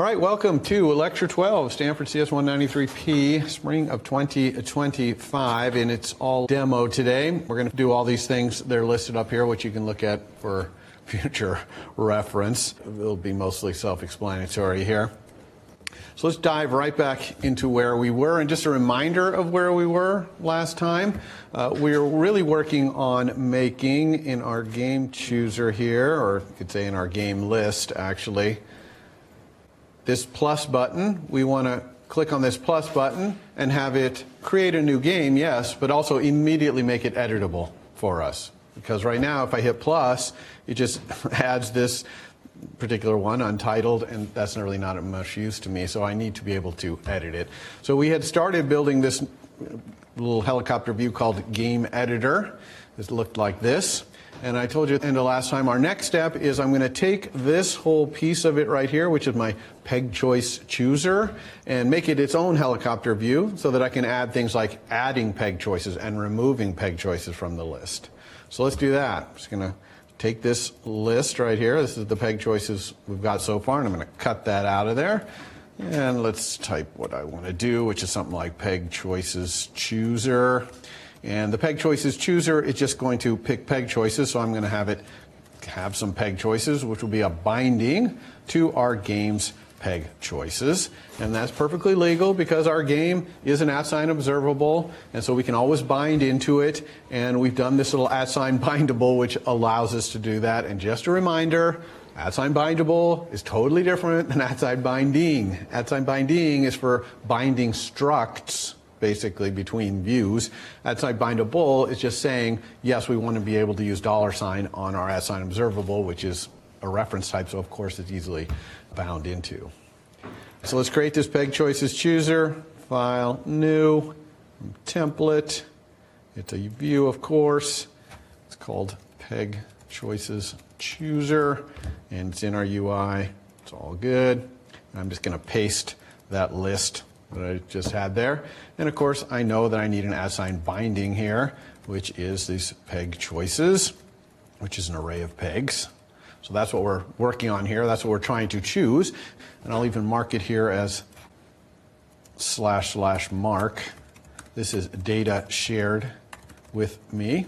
All right, welcome to Lecture 12, Stanford CS193p, spring of 2025, and it's all demo today. We're going to do all these things. They're listed up here, which you can look at for future reference. It'll be mostly self-explanatory here. So let's dive right back into where we were. And just a reminder of where we were last time. We were really working on making in our game chooser here, or you could say in our game list, actually, this plus button. We want to click on this plus button and have it create a new game, yes, but also immediately make it editable for us. Because right now, if I hit plus, it just adds this particular one, untitled, and that's really not of much use to me, so I need to be able to edit it. So we had started building this little helicopter view called Game Editor. It looked like this. And I told you at the end of last time, our next step is I'm going to take this whole piece of it right here, which is my PegChoicesChooser, and make it its own helicopter view so that I can add things like adding peg choices and removing peg choices from the list. So let's do that. I'm just going to take this list right here. This is the peg choices we've got so far, and I'm going to cut that out of there. And let's type what I want to do, which is something like PegChoicesChooser. And the PegChoicesChooser is just going to pick peg choices, so I'm going to have it have some peg choices, which will be a binding to our game's peg choices. And that's perfectly legal because our game is an @ observable, and so we can always bind into it. And we've done this little @ bindable, which allows us to do that. And just a reminder, @ bindable is totally different than @ binding. @ binding is for binding structs, basically between views. @ bindable is just saying, yes, we want to be able to use $sign on our @ observable, which is a reference type, so of course it's easily bound into. So let's create this PegChoicesChooser, file, new, template. It's a view, of course. It's called PegChoicesChooser, and it's in our UI. It's all good. I'm just going to paste that list that I just had there. And of course, I know that I need an @ binding here, which is these peg choices, which is an array of pegs. So that's what we're working on here. That's what we're trying to choose. And I'll even mark it here as //mark. This is data shared with me.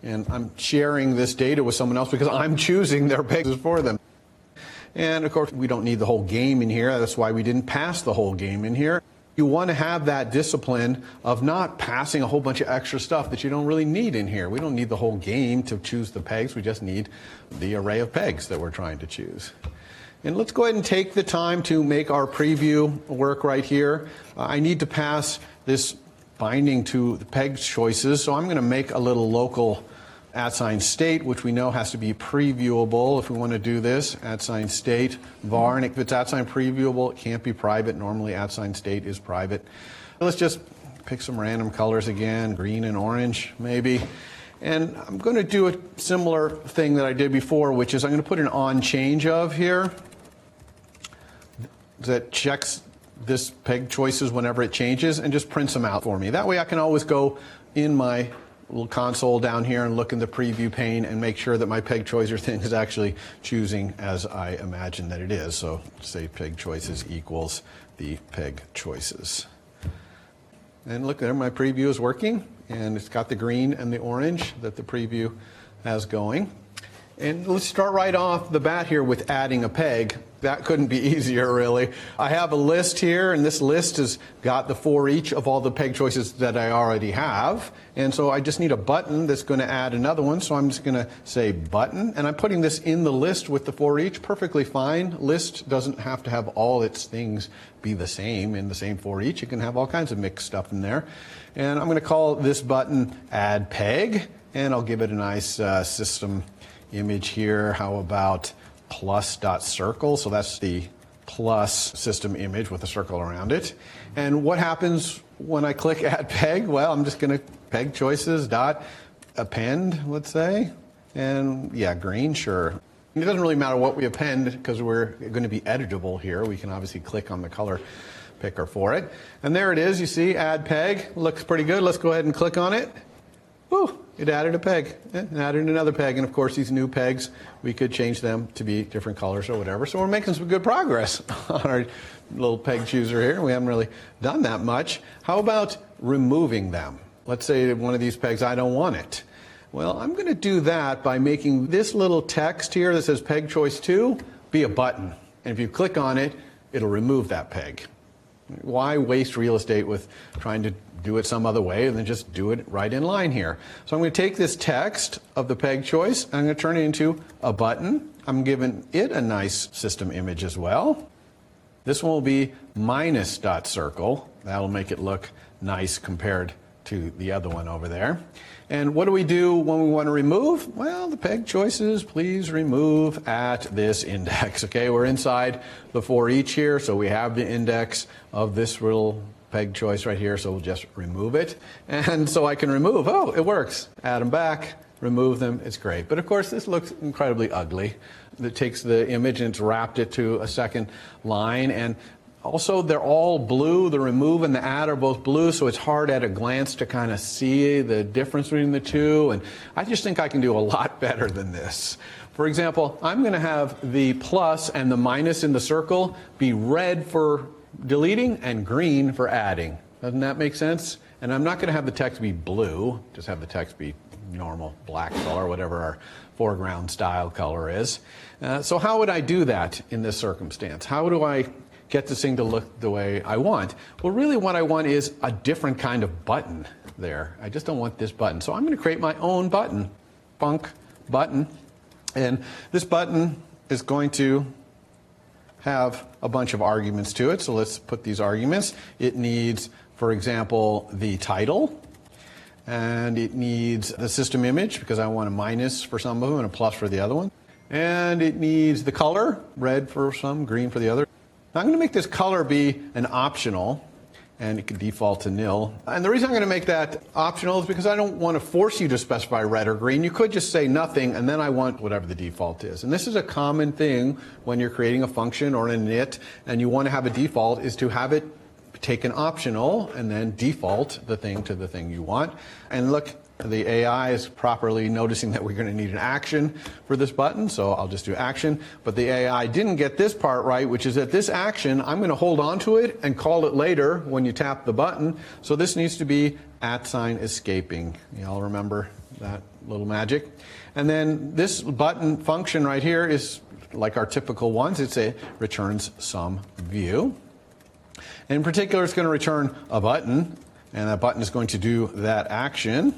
And I'm sharing this data with someone else because I'm choosing their pegs for them. And of course, we don't need the whole game in here. That's why we didn't pass the whole game in here. You want to have that discipline of not passing a whole bunch of extra stuff that you don't really need in here. We don't need the whole game to choose the pegs. We just need the array of pegs that we're trying to choose. And let's go ahead and take the time to make our preview work right here. I need to pass this binding to the peg choices, so I'm going to make a little local @state, which we know has to be previewable if we want to do this. @state var, and if it's @ previewable, it can't be private. Normally @state is private. Let's just pick some random colors again, green and orange maybe. And I'm going to do a similar thing that I did before, which is I'm going to put an on change of here that checks this peg choices whenever it changes and just prints them out for me. That way I can always go in my little console down here and look in the preview pane and make sure that my peg choicer thing is actually choosing as I imagine that it is. So say peg choices equals the peg choices. And look there, my preview is working, and it's got the green and the orange that the preview has going. And let's start right off the bat here with adding a peg. That couldn't be easier, really. I have a list here, and this list has got the for each of all the peg choices that I already have. And so I just need a button that's going to add another one. So I'm just going to say button, and I'm putting this in the list with the for each. Perfectly fine. List doesn't have to have all its things be the same in the same for each. You can have all kinds of mixed stuff in there. And I'm going to call this button add peg, and I'll give it a nice system image here. How about plus.circle? So that's the plus system image with a circle around it. And what happens when I click add peg? Well, I'm just going to peg choices dot append, let's say. And yeah, green, sure. It doesn't really matter what we append because we're going to be editable here. We can obviously click on the color picker for it. And there it is. You see, add peg. Looks pretty good. Let's go ahead and click on it. Woo! it added a peg, and added another peg, and of course these new pegs, we could change them to be different colors or whatever. So we're making some good progress on our little peg chooser here. We haven't really done that much. How about removing them? Let's say one of these pegs, I don't want it. Well, I'm going to do that by making this little text here that says peg choice 2 be a button. And if you click on it, it'll remove that peg. Why waste real estate with trying to do it some other way and then just do it right in line here? So I'm going to take this text of the peg choice and I'm going to turn it into a button. I'm giving it a nice system image as well. This one will be minus.circle. That'll make it look nice compared to the other one over there. And what do we do when we want to remove? Well, the peg choices, please remove at this index. Okay, we're inside the for each here, so we have the index of this little peg choice right here, so we'll just remove it. And so I can remove, oh, it works. Add them back, remove them, it's great. But of course, this looks incredibly ugly. It takes the image and it's wrapped it to a second line, and also, they're all blue. The remove and the add are both blue, so it's hard at a glance to kind of see the difference between the two. And I just think I can do a lot better than this. For example, I'm going to have the plus and the minus in the circle be red for deleting and green for adding. Doesn't that make sense? And I'm not going to have the text be blue, just have the text be normal black color, whatever our foreground style color is. So how would I do that in this circumstance? How do I get this thing to look the way I want? Well, really what I want is a different kind of button there. I just don't want this button. So I'm going to create my own button, func button. And this button is going to have a bunch of arguments to it. So let's put these arguments. It needs, for example, the title. And it needs the system image, because I want a minus for some of them and a plus for the other one. And it needs the color, red for some, green for the other. Now I'm going to make this color be an optional, and it can default to nil. And the reason I'm going to make that optional is because I don't want to force you to specify red or green. You could just say nothing, and then I want whatever the default is. And this is a common thing when you're creating a function or an init, and you want to have a default, is to have it take an optional and then default the thing to the thing you want. And look, the AI is properly noticing that we're going to need an action for this button, so I'll just do action. But the AI didn't get this part right, which is that this action, I'm going to hold on to it and call it later when you tap the button. So this needs to be @escaping. You all remember that little magic? And then this button function right here is like our typical ones. It returns some view. And in particular, it's going to return a button, and that button is going to do that action.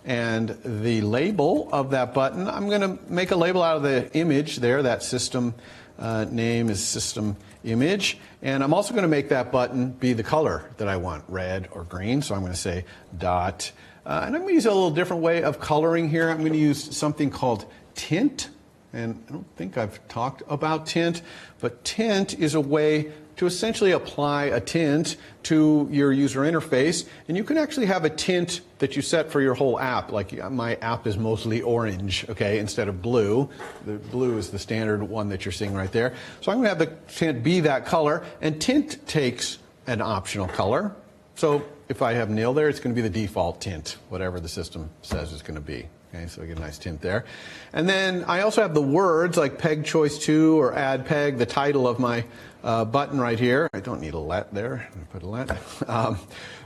And the label of that button, I'm going to make a label out of the image there. That system name is system image. And I'm also going to make that button be the color that I want, red or green. So I'm going to say dot. And I'm going to use a little different way of coloring here. I'm going to use something called tint. And I don't think I've talked about tint, but tint is a way to essentially apply a tint to your user interface. And you can actually have a tint that you set for your whole app. Like my app is mostly orange, okay, instead of blue. The blue is the standard one that you're seeing right there. So I'm going to have the tint be that color. And tint takes an optional color. So if I have nil there, it's going to be the default tint, whatever the system says it's going to be. Okay, so I get a nice tint there. And then I also have the words like peg choice 2 or add peg, the title of my button right here. I don't need a let there. I put a let.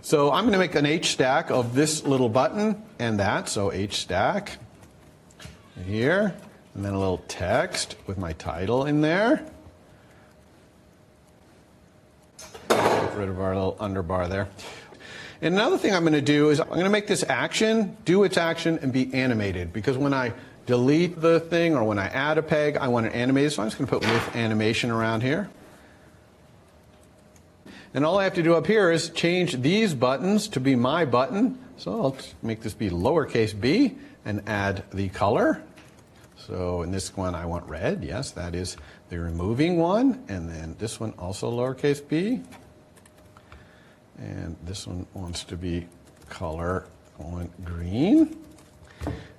So I'm going to make an H stack of this little button and that. So H stack here, and then a little text with my title in there. Get rid of our little underbar there. And another thing I'm going to do is I'm going to make this action do its action and be animated, because when I delete the thing or when I add a peg, I want it animated. So I'm just going to put with animation around here. And all I have to do up here is change these buttons to be my button. So I'll make this be lowercase b and add the color. So in this one I want red. Yes, that is the removing one. And then this one also lowercase b. And this one wants to be color, I want green.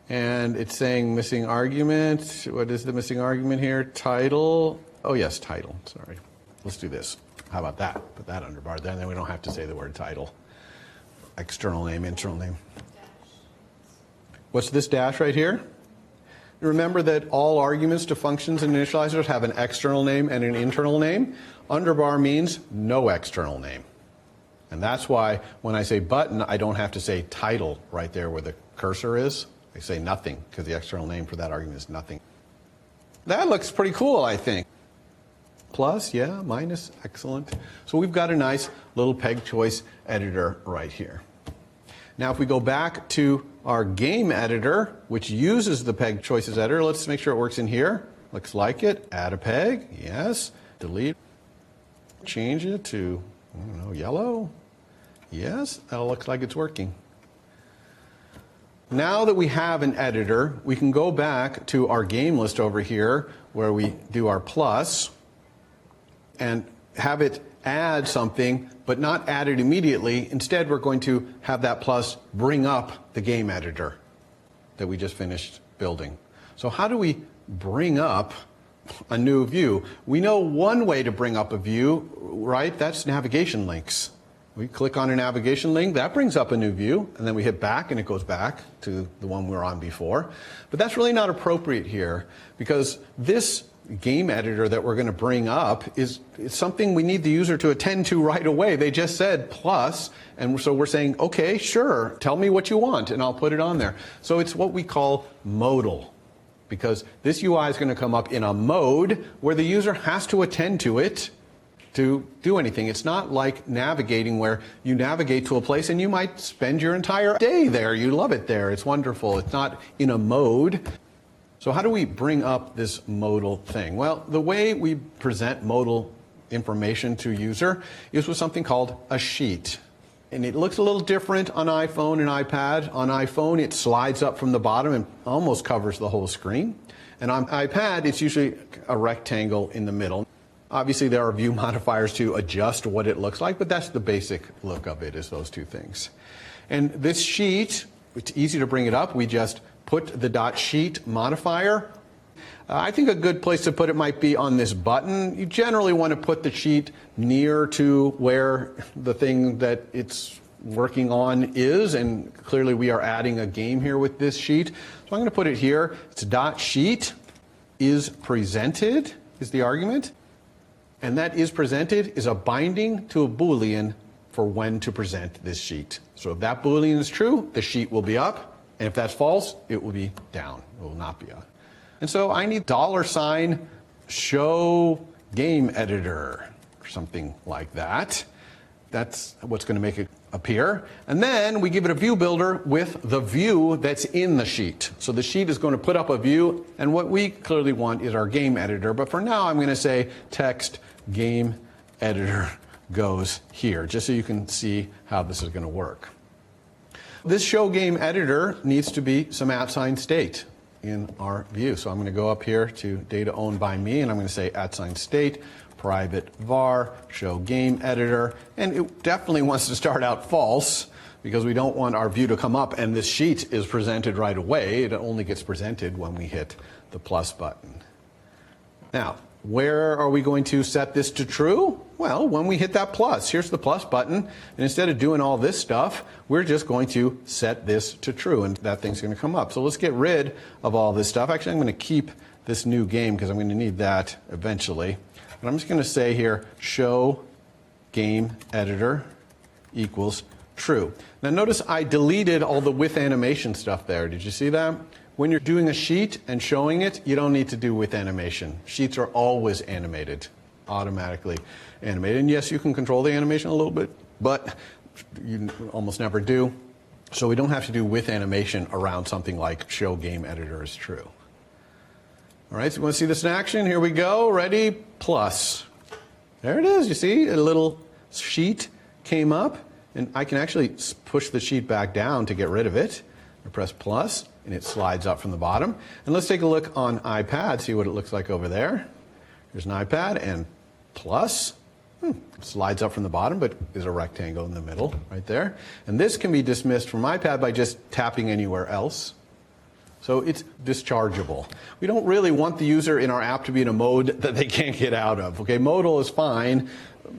And it's saying missing argument. What is the missing argument here? Title. Oh, yes, title. Sorry. Let's do this. How about that? Put that underbar there, and then we don't have to say the word title. External name, internal name. What's this dash right here? Remember that all arguments to functions and initializers have an external name and an internal name. Underbar means no external name. And that's why when I say button, I don't have to say title right there where the cursor is. I say nothing because the external name for that argument is nothing. That looks pretty cool, I think. Plus, yeah, minus, excellent. So we've got a nice little peg choice editor right here. Now if we go back to our game editor, which uses the peg choices editor, let's make sure it works in here. Looks like it. Add a peg, yes. Delete. Change it to, I don't know, yellow. Yes, that looks like it's working. Now that we have an editor, we can go back to our game list over here where we do our plus and have it add something, but not add it immediately. Instead, we're going to have that plus bring up the game editor that we just finished building. So how do we bring up a new view? We know one way to bring up a view, right? That's navigation links. We click on a navigation link, that brings up a new view, and then we hit back and it goes back to the one we were on before. But that's really not appropriate here because this game editor that we're going to bring up is something we need the user to attend to right away. They just said plus, and so we're saying, okay, sure, tell me what you want, and I'll put it on there. So it's what we call modal, because this UI is going to come up in a mode where the user has to attend to it to do anything. It's not like navigating where you navigate to a place and you might spend your entire day there. You love it there. It's wonderful. It's not in a mode. So how do we bring up this modal thing? Well, the way we present modal information to user is with something called a sheet. And it looks a little different on iPhone and iPad. On iPhone, it slides up from the bottom and almost covers the whole screen. And on iPad, it's usually a rectangle in the middle. Obviously, there are view modifiers to adjust what it looks like, but that's the basic look of it, is those two things. And this sheet, it's easy to bring it up. We just put the .sheet modifier. I think a good place to put it might be on this button. You generally want to put the sheet near to where the thing that it's working on is, and clearly we are adding a game here with this sheet. So I'm going to put it here. It's .sheet isPresented is the argument. And that isPresented is a binding to a Boolean for when to present this sheet. So if that Boolean is true, the sheet will be up. And if that's false, it will be down. It will not be up. And so I need $ show game editor or something like that. That's what's going to make it appear. And then we give it a view builder with the view that's in the sheet. So the sheet is going to put up a view, and what we clearly want is our game editor. But for now, I'm going to say text game editor goes here, just so you can see how this is going to work. This show game editor needs to be some @state in our view. So I'm going to go up here to data owned by me, and I'm going to say @state private var show game editor, and it definitely wants to start out false because we don't want our view to come up and this sheet is presented right away. It only gets presented when we hit the plus button. Now, where are we going to set this to true? Well, when we hit that plus, here's the plus button, and instead of doing all this stuff, we're just going to set this to true, and that thing's going to come up. So let's get rid of all this stuff. Actually, I'm going to keep this new game because I'm going to need that eventually. And I'm just going to say here, show game editor equals true. Now notice I deleted all the with animation stuff there. Did you see that? When you're doing a sheet and showing it, you don't need to do with animation. Sheets are always animated, automatically animated. And yes, you can control the animation a little bit, but you almost never do. So we don't have to do with animation around something like show game editor is true. All right, so you want to see this in action? Here we go. Ready? Plus. There it is. You see, a little sheet came up, and I can actually push the sheet back down to get rid of it. I press plus, and it slides up from the bottom. And let's take a look on iPad, see what it looks like over there. Here's an iPad, and plus. Slides up from the bottom, but there's a rectangle in the middle right there. And this can be dismissed from iPad by just tapping anywhere else. So it's dischargeable. We don't really want the user in our app to be in a mode that they can't get out of. Okay, modal is fine.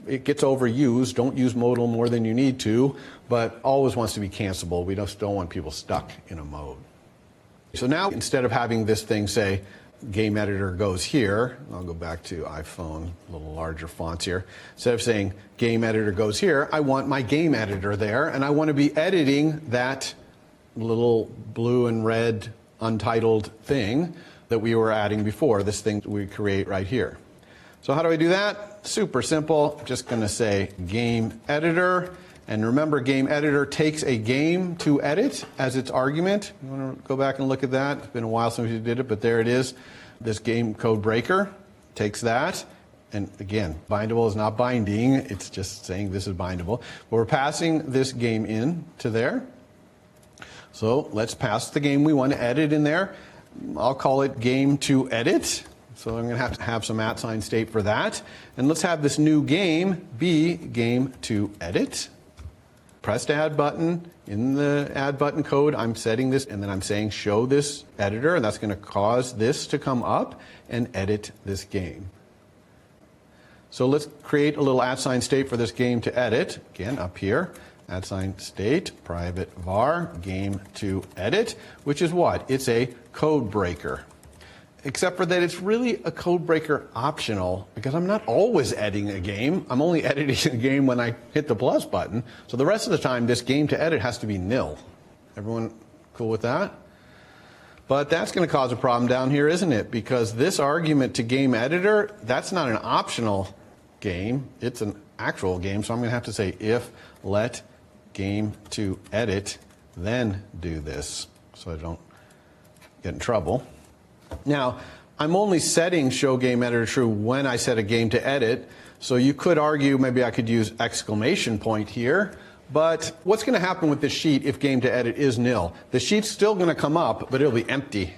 It gets overused. Don't use modal more than you need to, but always wants to be cancelable. We just don't want people stuck in a mode. So now instead of having this thing say game editor goes here, I'll go back to iPhone, a little larger fonts here. Instead of saying game editor goes here, I want my game editor there, and I want to be editing that little blue and red untitled thing that we were adding before, this thing we create right here. So how do I do that? Super simple. I'm just going to say game editor. And remember, game editor takes a game to edit as its argument. You want to go back and look at that? It's been a while since we did it, but there it is. This game code breaker takes that. And again, bindable is not binding. It's just saying this is bindable. But we're passing this game in to there. So let's pass the game we want to edit in there. I'll call it game to edit. So I'm going to have some @ state for that. And let's have this new game be game to edit. Press the add button. In the add button code, I'm setting this, and then I'm saying show this editor, and that's going to cause this to come up and edit this game. So let's create a little @ state for this game to edit. Again, up here, @ state, private var, game to edit, which is what? It's a code breaker. Except for that it's really a code breaker optional, because I'm not always editing a game. I'm only editing a game when I hit the plus button. So the rest of the time, this game to edit has to be nil. Everyone cool with that? But that's going to cause a problem down here, isn't it? Because this argument to game editor, that's not an optional game. It's an actual game. So I'm going to have to say if let game to edit, then do this, so I don't get in trouble. Now, I'm only setting show game editor true when I set a game to edit, so you could argue maybe I could use exclamation point here, but what's going to happen with this sheet if game to edit is nil? The sheet's still going to come up, but it'll be empty,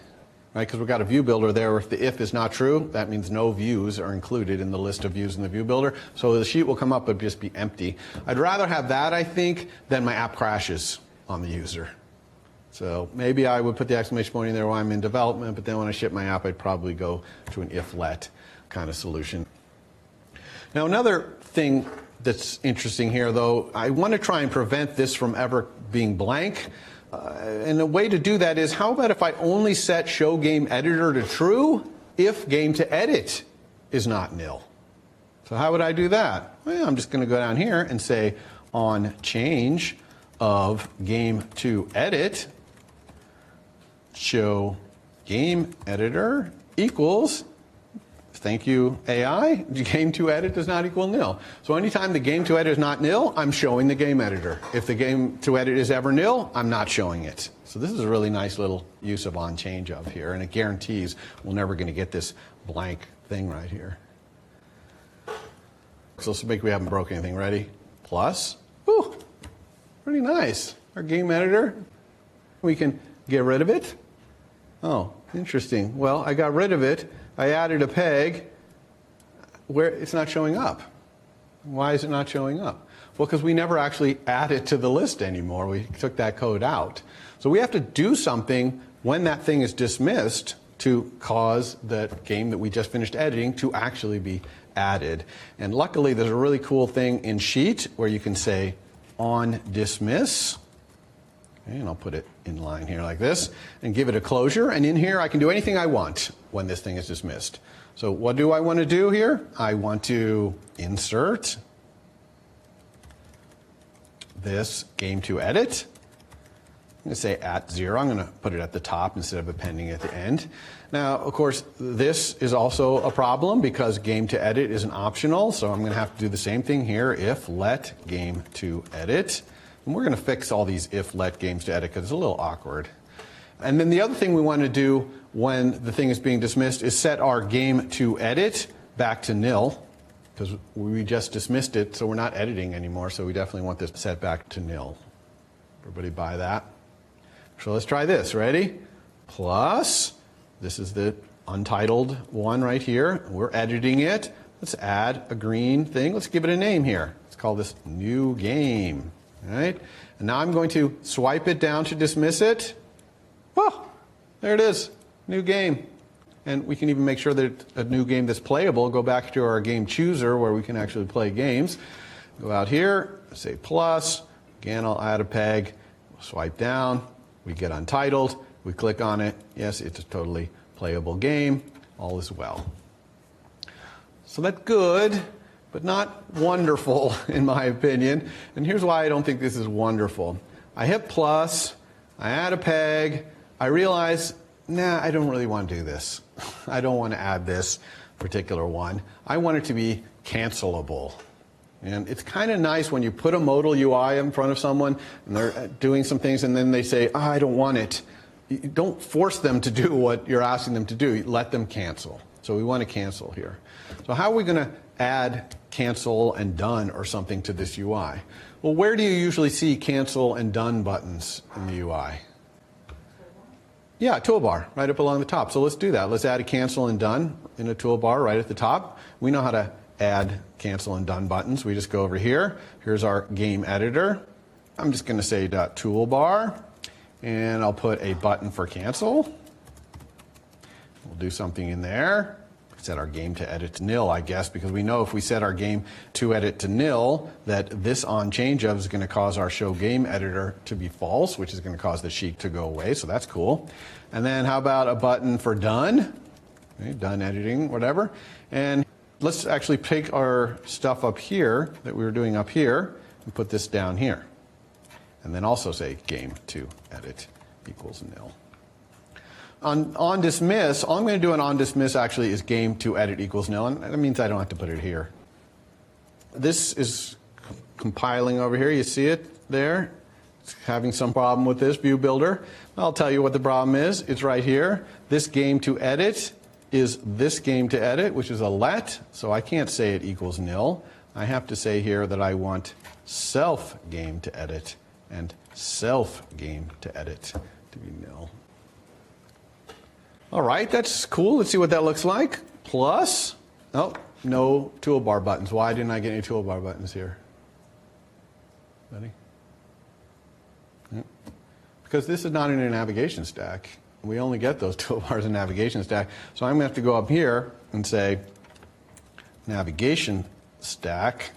right? Because we've got a view builder there. If the if is not true, that means no views are included in the list of views in the view builder, so the sheet will come up but just be empty. I'd rather have that, I think, than my app crashes on the user. So maybe I would put the exclamation point in there while I'm in development, but then when I ship my app, I'd probably go to an if-let kind of solution. Now, another thing that's interesting here, though, I want to try and prevent this from ever being blank. And the way to do that is, how about if I only set show game editor to true if game to edit is not nil? So how would I do that? Well, I'm just going to go down here and say on change of game to edit, show game editor equals, thank you AI, game to edit does not equal nil. So anytime the game to edit is not nil, I'm showing the game editor. If the game to edit is ever nil, I'm not showing it. So this is a really nice little use of on change of here, and it guarantees we're never going to get this blank thing right here. So let's make we haven't broken anything. Ready? Plus. Whew, pretty nice. Our game editor, we can get rid of it. Oh, interesting. Well, I got rid of it. I added a peg where it's not showing up. Why is it not showing up? Well, because we never actually add it to the list anymore. We took that code out. So we have to do something when that thing is dismissed to cause that game that we just finished editing to actually be added. And luckily, there's a really cool thing in Sheet where you can say on dismiss. And I'll put it in line here like this and give it a closure. And in here, I can do anything I want when this thing is dismissed. So what do I want to do here? I want to insert this game to edit. I'm going to say @0. I'm going to put it at the top instead of appending at the end. Now, of course, this is also a problem because game to edit isn't optional. So I'm going to have to do the same thing here. If let game to edit. And we're going to fix all these if-let games to edit because it's a little awkward. And then the other thing we want to do when the thing is being dismissed is set our game to edit back to nil, because we just dismissed it, so we're not editing anymore. So we definitely want this set back to nil. Everybody buy that? So let's try this. Ready? Plus, this is the untitled one right here. We're editing it. Let's add a green thing. Let's give it a name here. Let's call this new game. All right, and now I'm going to swipe it down to dismiss it. Oh, there it is, new game. And we can even make sure that it's a new game that's playable. Go back to our game chooser where we can actually play games. Go out here, say plus. Again, I'll add a peg. Swipe down. We get untitled. We click on it. Yes, it's a totally playable game. All is well. So that's good, but not wonderful in my opinion. And here's why I don't think this is wonderful. I hit plus, I add a peg, I realize, nah, I don't really want to do this. I don't want to add this particular one. I want it to be cancelable. And it's kind of nice when you put a modal UI in front of someone and they're doing some things and then they say, oh, I don't want it. You don't force them to do what you're asking them to do. You let them cancel. So we want to cancel here. So how are we going to add cancel and done or something to this UI? Well, where do you usually see cancel and done buttons in the UI? Yeah, toolbar, right up along the top. So let's do that. Let's add a cancel and done in a toolbar right at the top. We know how to add cancel and done buttons. We just go over here. Here's our game editor. I'm just going to say .toolbar, and I'll put a button for cancel. We'll do something in there. Set our game to edit to nil, I guess, because we know if we set our game to edit to nil, that this on change of is going to cause our show game editor to be false, which is going to cause the sheet to go away. So that's cool. And then how about a button for done? Okay, done editing, whatever. And let's actually pick our stuff up here that we were doing up here and put this down here. And then also say game to edit equals nil. On dismiss, all I'm going to do on dismiss actually is game to edit equals nil, and that means I don't have to put it here. This is compiling over here. You see it there? It's having some problem with this ViewBuilder. I'll tell you what the problem is. It's right here. This game to edit is this game to edit, which is a let, so I can't say it equals nil. I have to say here that I want self game to edit and self game to edit to be nil. All right, that's cool. Let's see what that looks like. Plus, oh, no toolbar buttons. Why didn't I get any toolbar buttons here? Ready? Yep. Because this is not in a navigation stack. We only get those toolbars in navigation stack. So I'm going to have to go up here and say navigation stack.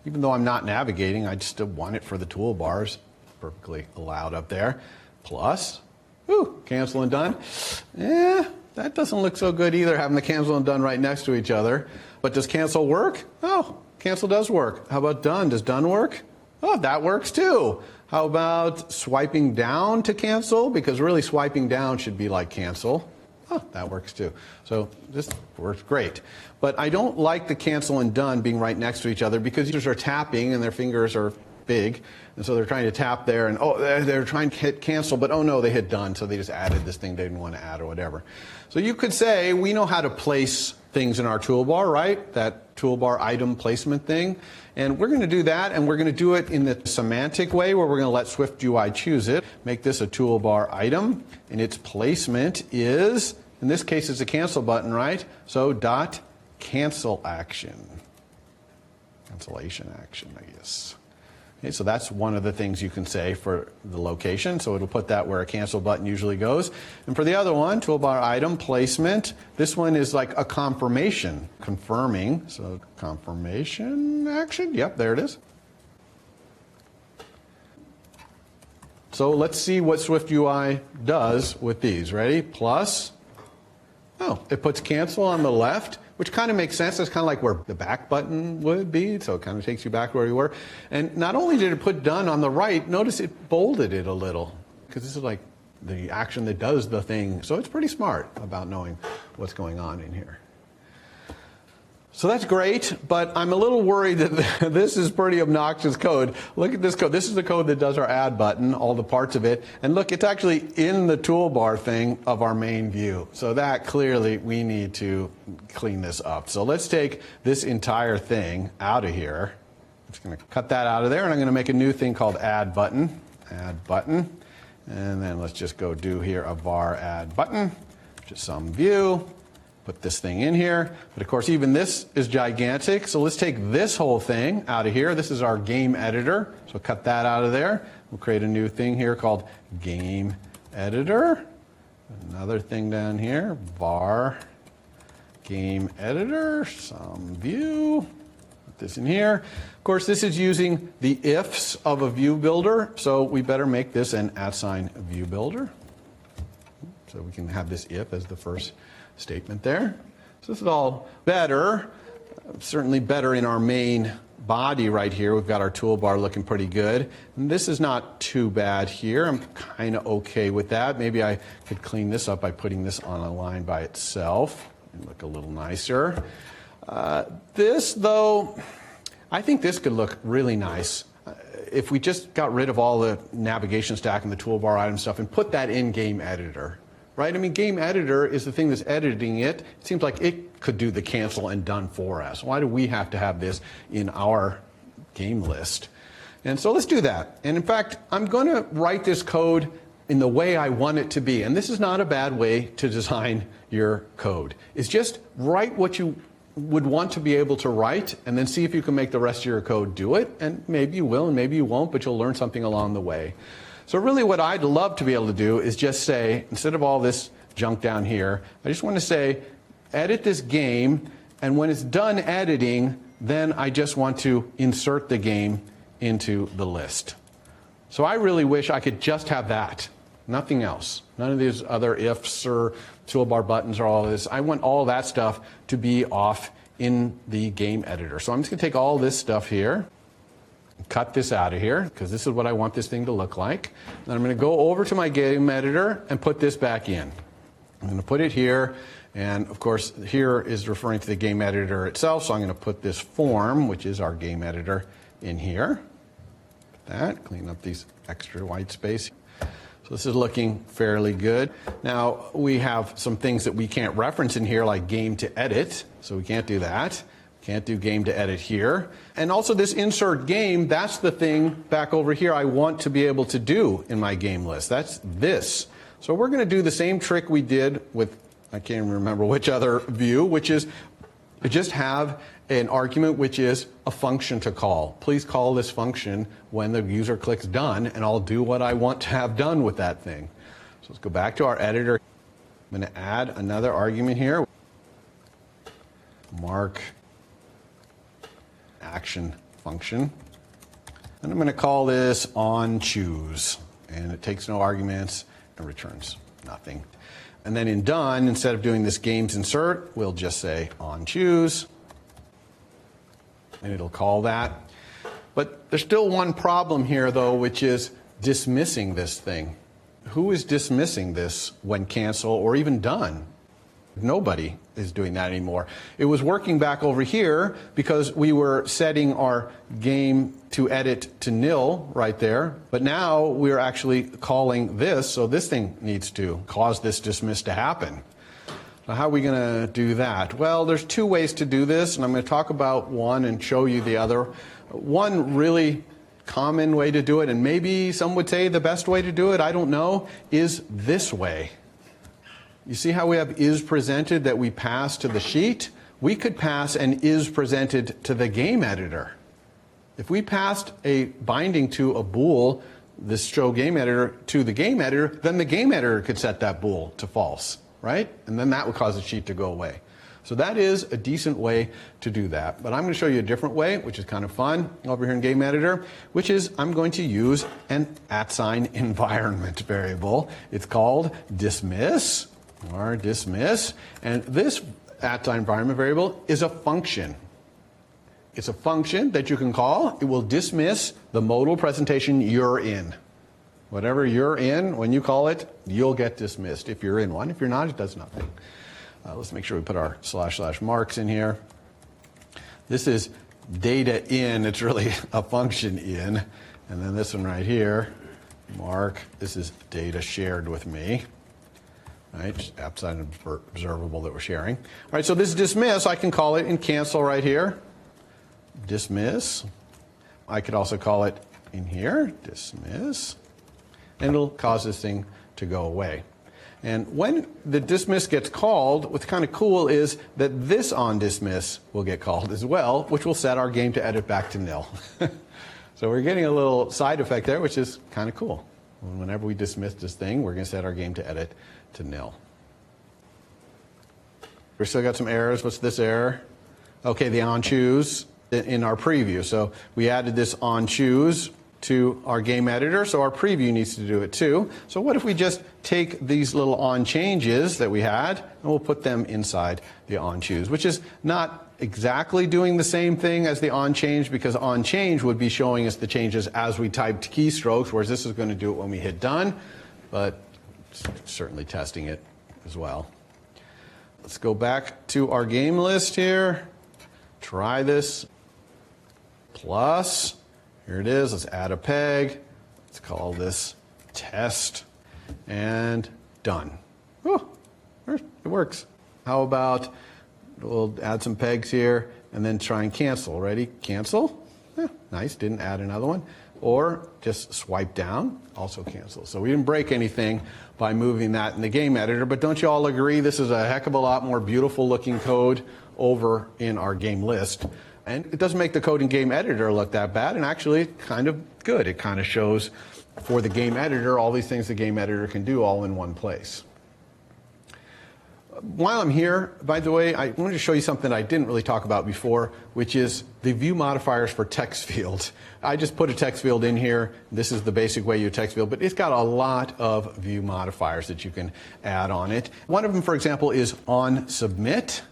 Even though I'm not navigating, I just still want it for the toolbars. Perfectly allowed up there. Plus, ooh, cancel and done. Yeah, that doesn't look so good either, having the cancel and done right next to each other. But does cancel work? Oh, cancel does work. How about done? Does done work? Oh, that works too. How about swiping down to cancel? Because really swiping down should be like cancel. Oh, that works too. So this works great. But I don't like the cancel and done being right next to each other because users are tapping and their fingers are big. And so they're trying to tap there and, oh, they're trying to hit cancel, but oh no, they hit done. So they just added this thing they didn't want to add or whatever. So you could say we know how to place things in our toolbar, right? That toolbar item placement thing. And we're going to do that, and we're going to do it in the semantic way where we're going to let SwiftUI choose it. Make this a toolbar item, and its placement is, in this case, it's a cancel button, right? So dot cancel action. Cancellation action, I guess. Okay, so that's one of the things you can say for the location. So it'll put that where a cancel button usually goes. And for the other one, toolbar item placement, this one is like a confirmation, confirming. So confirmation action, yep, there it is. So let's see what SwiftUI does with these. Ready? Plus, oh, it puts cancel on the left, which kind of makes sense. That's kind of like where the back button would be, so it kind of takes you back where you were. And not only did it put done on the right, notice it bolded it a little, because this is like the action that does the thing. So it's pretty smart about knowing what's going on in here. So that's great, but I'm a little worried that this is pretty obnoxious code. Look at this code. This is the code that does our add button, all the parts of it. And look, it's actually in the toolbar thing of our main view. So that clearly we need to clean this up. So let's take this entire thing out of here. I'm just going to cut that out of there, and I'm going to make a new thing called add button. Add button. And then let's just go do here a var add button, just some view. Put this thing in here. But of course, even this is gigantic. So let's take this whole thing out of here. This is our game editor. So cut that out of there. We'll create a new thing here called game editor. Another thing down here, var game editor, some view. Put this in here. Of course, this is using the ifs of a view builder. So we better make this an @ViewBuilder. So we can have this if as the first statement there. So this is all better, certainly better in our main body right here. We've got our toolbar looking pretty good. And this is not too bad here. I'm kind of okay with that. Maybe I could clean this up by putting this on a line by itself and look a little nicer. This, though, I think this could look really nice. If we just got rid of all the navigation stack and the toolbar item stuff and put that in Game Editor, right? I mean, Game Editor is the thing that's editing it. It seems like it could do the cancel and done for us. Why do we have to have this in our game list? And so let's do that. And in fact, I'm going to write this code in the way I want it to be. And this is not a bad way to design your code. It's just write what you would want to be able to write, and then see if you can make the rest of your code do it. And maybe you will, and maybe you won't, but you'll learn something along the way. So really what I'd love to be able to do is just say, instead of all this junk down here, I just want to say, edit this game, and when it's done editing, then I just want to insert the game into the list. So I really wish I could just have that, nothing else. None of these other ifs or toolbar buttons or all this. I want all that stuff to be off in the game editor. So I'm just going to take all this stuff here, cut this out of here, because this is what I want this thing to look like. Then I'm going to go over to my game editor and put this back in. I'm going to put it here, and of course here is referring to the game editor itself, so I'm going to put this form, which is our game editor, in here. That, clean up these extra white space. So this is looking fairly good. Now we have some things that we can't reference in here, like game to edit, so we can't do that. Can't do game to edit here. And also this insert game, that's the thing back over here I want to be able to do in my game list. That's this. So we're going to do the same trick we did with, I can't even remember which other view, which is just have an argument which is a function to call. Please call this function when the user clicks done, and I'll do what I want to have done with that thing. So let's go back to our editor. I'm going to add another argument here. Mark action function. And I'm going to call this onChoose. And it takes no arguments and returns nothing. And then in done, instead of doing this games insert, we'll just say onChoose. And it'll call that. But there's still one problem here, though, which is dismissing this thing. Who is dismissing this when cancel or even done? Nobody is doing that anymore. It was working back over here because we were setting our game to edit to nil right there. But now we're actually calling this, so this thing needs to cause this dismiss to happen. So how are we going to do that? Well, there's two ways to do this, and I'm going to talk about one and show you the other. One really common way to do it, and maybe some would say the best way to do it, I don't know, is this way. You see how we have isPresented that we pass to the sheet? We could pass an isPresented to the game editor. If we passed a binding to a bool, this show game editor, to the game editor, then the game editor could set that bool to false, right? And then that would cause the sheet to go away. So that is a decent way to do that. But I'm going to show you a different way, which is kind of fun over here in Game Editor, which is I'm going to use an @environment variable. It's called dismiss, or dismiss. And this @environment variable is a function. It's a function that you can call. It will dismiss the modal presentation you're in. Whatever you're in, when you call it, you'll get dismissed if you're in one. If you're not, it does nothing. Let's make sure we put our / marks in here. This is data in. It's really a function in. And then this one right here, mark, this is data shared with me. Right, just outside observable that we're sharing. All right, so this dismiss, I can call it in cancel right here. Dismiss. I could also call it in here, dismiss. And it'll cause this thing to go away. And when the dismiss gets called, what's kind of cool is that this onDismiss will get called as well, which will set our game to edit back to nil. So we're getting a little side effect there, which is kind of cool. Whenever we dismiss this thing, we're going to set our game to edit to nil. We've still got some errors. What's this error? Okay, the onChoose in our preview. So we added this onChoose to our game editor, so our preview needs to do it too. So what if we just take these little on changes that we had, and we'll put them inside the on choose, which is not exactly doing the same thing as the on change, because on change would be showing us the changes as we typed keystrokes, whereas this is going to do it when we hit done, but certainly testing it as well. Let's go back to our game list here. Try this. Plus, here it is. Let's add a peg. Let's call this test. And done. Oh, it works. How about we'll add some pegs here and then try and cancel. Ready? Cancel. Nice. Didn't add another one. Or just swipe down. Also cancel. So we didn't break anything by moving that in the game editor. But don't you all agree this is a heck of a lot more beautiful looking code over in our game list? And it doesn't make the code in game editor look that bad, and actually kind of good. It kind of shows for the game editor all these things the game editor can do all in one place. While I'm here, by the way, I wanted to show you something I didn't really talk about before, which is the view modifiers for text fields. I just put a text field in here. This is the basic way you text field, but it's got a lot of view modifiers that you can add on it. One of them, for example, is on submit.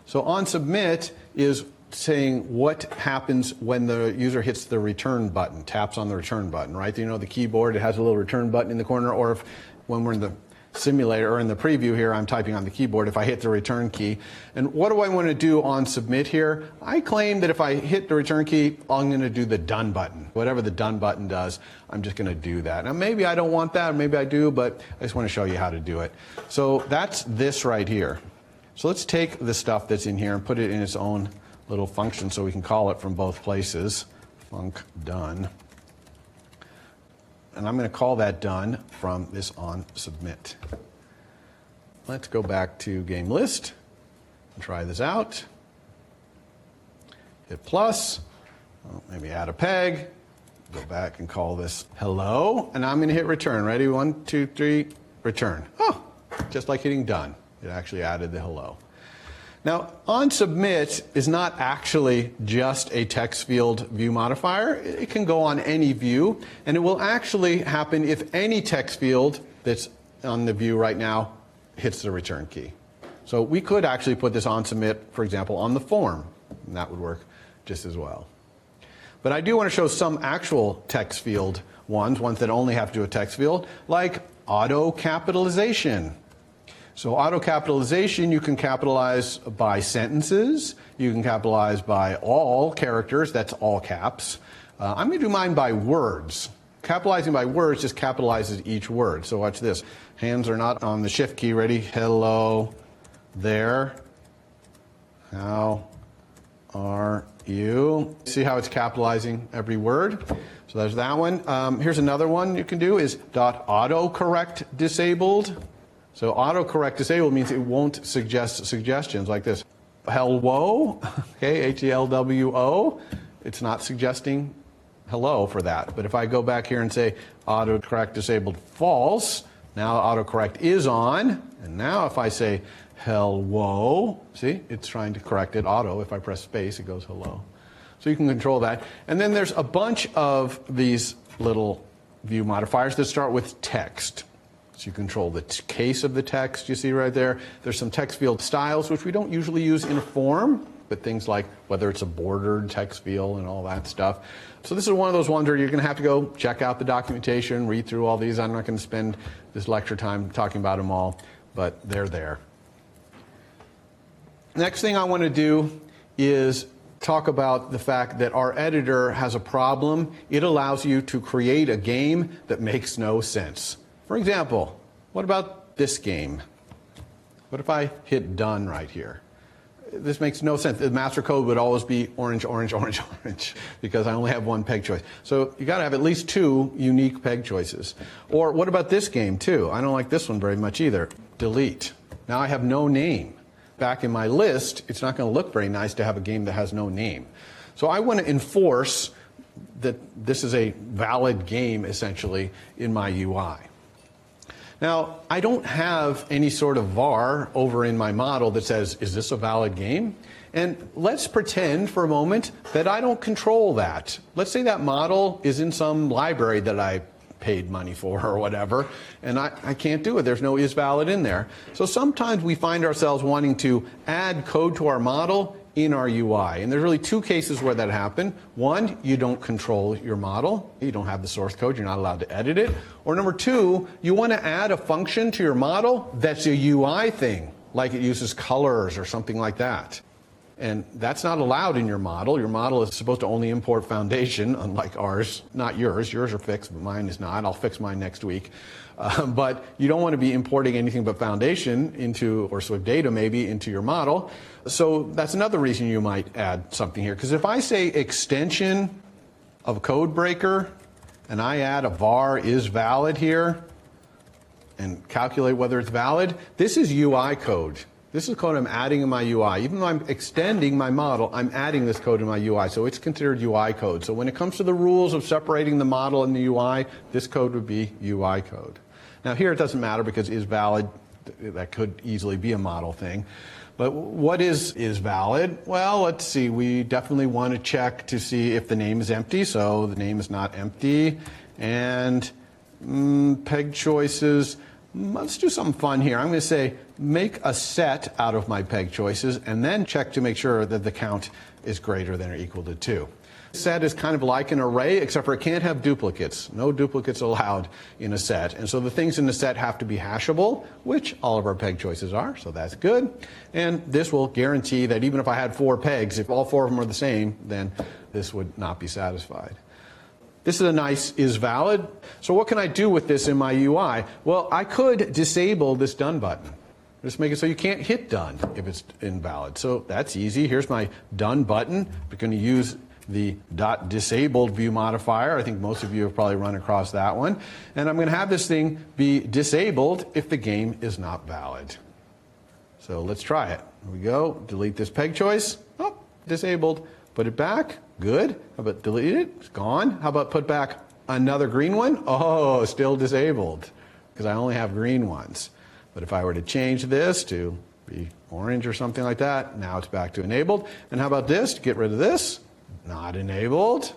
So on submit is saying what happens when the user hits the return button, taps on the return button, right? You know, the keyboard, it has a little return button in the corner, or if when we're in the simulator or in the preview here, I'm typing on the keyboard if I hit the return key. And what do I want to do on submit here? I claim that if I hit the return key, I'm going to do the done button. Whatever the done button does, I'm just going to do that. Now maybe I don't want that, or maybe I do, but I just want to show you how to do it. So that's this right here. So let's take the stuff that's in here and put it in its own little function so we can call it from both places. Func done. And I'm going to call that done from this on submit. Let's go back to game list and try this out. Hit plus. Well, maybe add a peg. Go back and call this hello. And I'm going to hit return. Ready? 1, 2, 3, return. Oh, just like hitting done. It actually added the hello. Now, on submit is not actually just a text field view modifier. It can go on any view, and it will actually happen if any text field that's on the view right now hits the return key. So we could actually put this on submit, for example, on the form, and that would work just as well. But I do want to show some actual text field ones that only have to do with text field, like auto capitalization. So auto capitalization, you can capitalize by sentences. You can capitalize by all characters. That's all caps. I'm going to do mine by words. Capitalizing by words just capitalizes each word. So watch this. Hands are not on the shift key. Ready? Hello there. How are you? See how it's capitalizing every word? So there's that one. Here's another one you can do is .autocorrect disabled. So autocorrect disabled means it won't suggest suggestions like this. Hello, okay, H-E-L-W-O. It's not suggesting hello for that. But if I go back here and say autocorrect disabled false, now autocorrect is on. And now if I say hello, see, it's trying to correct it auto. If I press space, it goes hello. So you can control that. And then there's a bunch of these little view modifiers that start with text. So you control the case of the text, you see right there. There's some text field styles, which we don't usually use in a form, but things like whether it's a bordered text field and all that stuff. So this is one of those ones where you're going to have to go check out the documentation, read through all these. I'm not going to spend this lecture time talking about them all, but they're there. Next thing I want to do is talk about the fact that our editor has a problem. It allows you to create a game that makes no sense. For example, what about this game? What if I hit done right here? This makes no sense. The master code would always be orange, orange, orange, orange, because I only have one peg choice. So you got to have at least 2 unique peg choices. Or what about this game too? I don't like this one very much either. Delete. Now I have no name. Back in my list, it's not going to look very nice to have a game that has no name. So I want to enforce that this is a valid game, essentially, in my UI. Now, I don't have any sort of var over in my model that says, is this a valid game? And let's pretend for a moment that I don't control that. Let's say that model is in some library that I paid money for or whatever, and I can't do it. There's no isValid in there. So sometimes we find ourselves wanting to add code to our model in our UI. And there's really two cases where that happens. One, you don't control your model. You don't have the source code. You're not allowed to edit it. Or number two, you want to add a function to your model that's a UI thing, like it uses colors or something like that. And that's not allowed in your model. Your model is supposed to only import foundation, unlike ours. Not yours. Yours are fixed, but mine is not. I'll fix mine next week. But you don't want to be importing anything but foundation into, or Swift data maybe, into your model. So that's another reason you might add something here. Because if I say extension of code breaker, and I add a var is valid here, and calculate whether it's valid, this is UI code. This is code I'm adding in my UI. Even though I'm extending my model, I'm adding this code in my UI. So it's considered UI code. So when it comes to the rules of separating the model and the UI, this code would be UI code. Now here it doesn't matter because is valid, that could easily be a model thing. But what is valid? Well, let's see. We definitely want to check to see if the name is empty. So the name is not empty. And peg choices. Let's do something fun here. I'm going to say make a set out of my peg choices and then check to make sure that the count is greater than or equal to 2. Set is kind of like an array, except for it can't have duplicates. No duplicates allowed in a set. And so the things in the set have to be hashable, which all of our peg choices are, so that's good. And this will guarantee that even if I had 4 pegs, if all 4 of them are the same, then this would not be satisfied. This is a nice is valid. So what can I do with this in my UI? Well, I could disable this done button. Just make it so you can't hit done if it's invalid. So that's easy. Here's my done button. I'm going to use the .disabled view modifier. I think most of you have probably run across that one. And I'm going to have this thing be disabled if the game is not valid. So let's try it. Here we go. Delete this peg choice. Oh, disabled. Put it back. Good. How about delete it? It's gone. How about put back another green one? Oh, still disabled because I only have green ones. But if I were to change this to be orange or something like that, now it's back to enabled. And how about this? To get rid of this? Not enabled.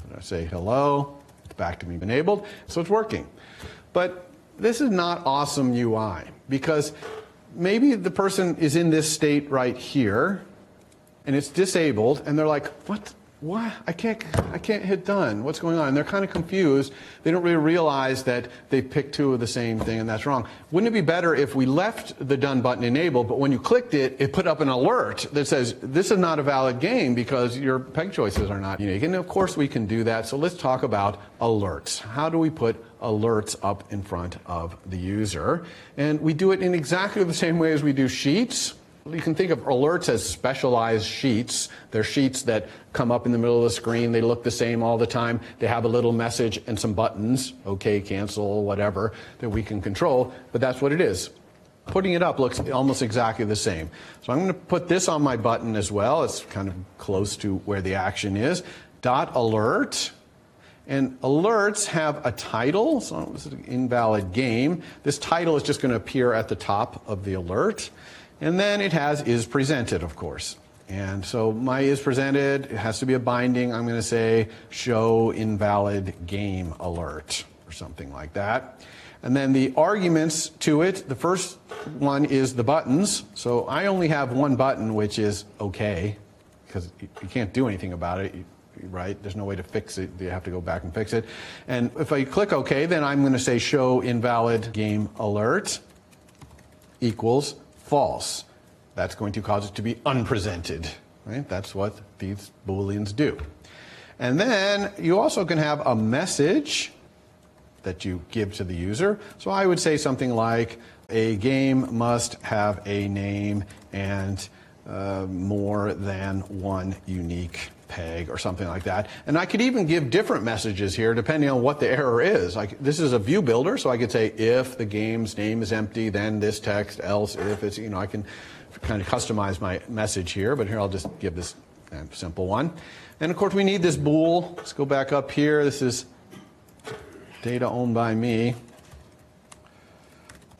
And I say hello. It's back to me enabled. So it's working. But this is not awesome UI because maybe the person is in this state right here and it's disabled and they're like, what? I can't hit done. What's going on? And they're kind of confused. They don't really realize that they picked 2 of the same thing, and that's wrong. Wouldn't it be better if we left the done button enabled, but when you clicked it, it put up an alert that says, this is not a valid game because your peg choices are not unique. And of course we can do that. So let's talk about alerts. How do we put alerts up in front of the user? And we do it in exactly the same way as we do sheets. You can think of alerts as specialized sheets. They're sheets that come up in the middle of the screen. They look the same all the time. They have a little message and some buttons, OK, cancel, whatever, that we can control. But that's what it is. Putting it up looks almost exactly the same. So I'm going to put this on my button as well. It's kind of close to where the action is. .alert. And alerts have a title. So this is an invalid game. This title is just going to appear at the top of the alert. And then it has isPresented, of course. And so my isPresented, it has to be a binding. I'm going to say show invalid game alert or something like that. And then the arguments to it, the first one is the buttons. So I only have one button, which is OK, because you can't do anything about it, right? There's no way to fix it. You have to go back and fix it. And if I click OK, then I'm going to say show invalid game alert equals false. That's going to cause it to be unpresented, right? That's what these Booleans do. And then you also can have a message that you give to the user. So I would say something like, a game must have a name and more than one unique peg or something like that. And I could even give different messages here depending on what the error is. Like this is a ViewBuilder, so I could say if the game's name is empty, then this text, else if it's, I can kind of customize my message here, but here I'll just give this simple one. And of course we need this bool. Let's go back up here. This is data owned by me.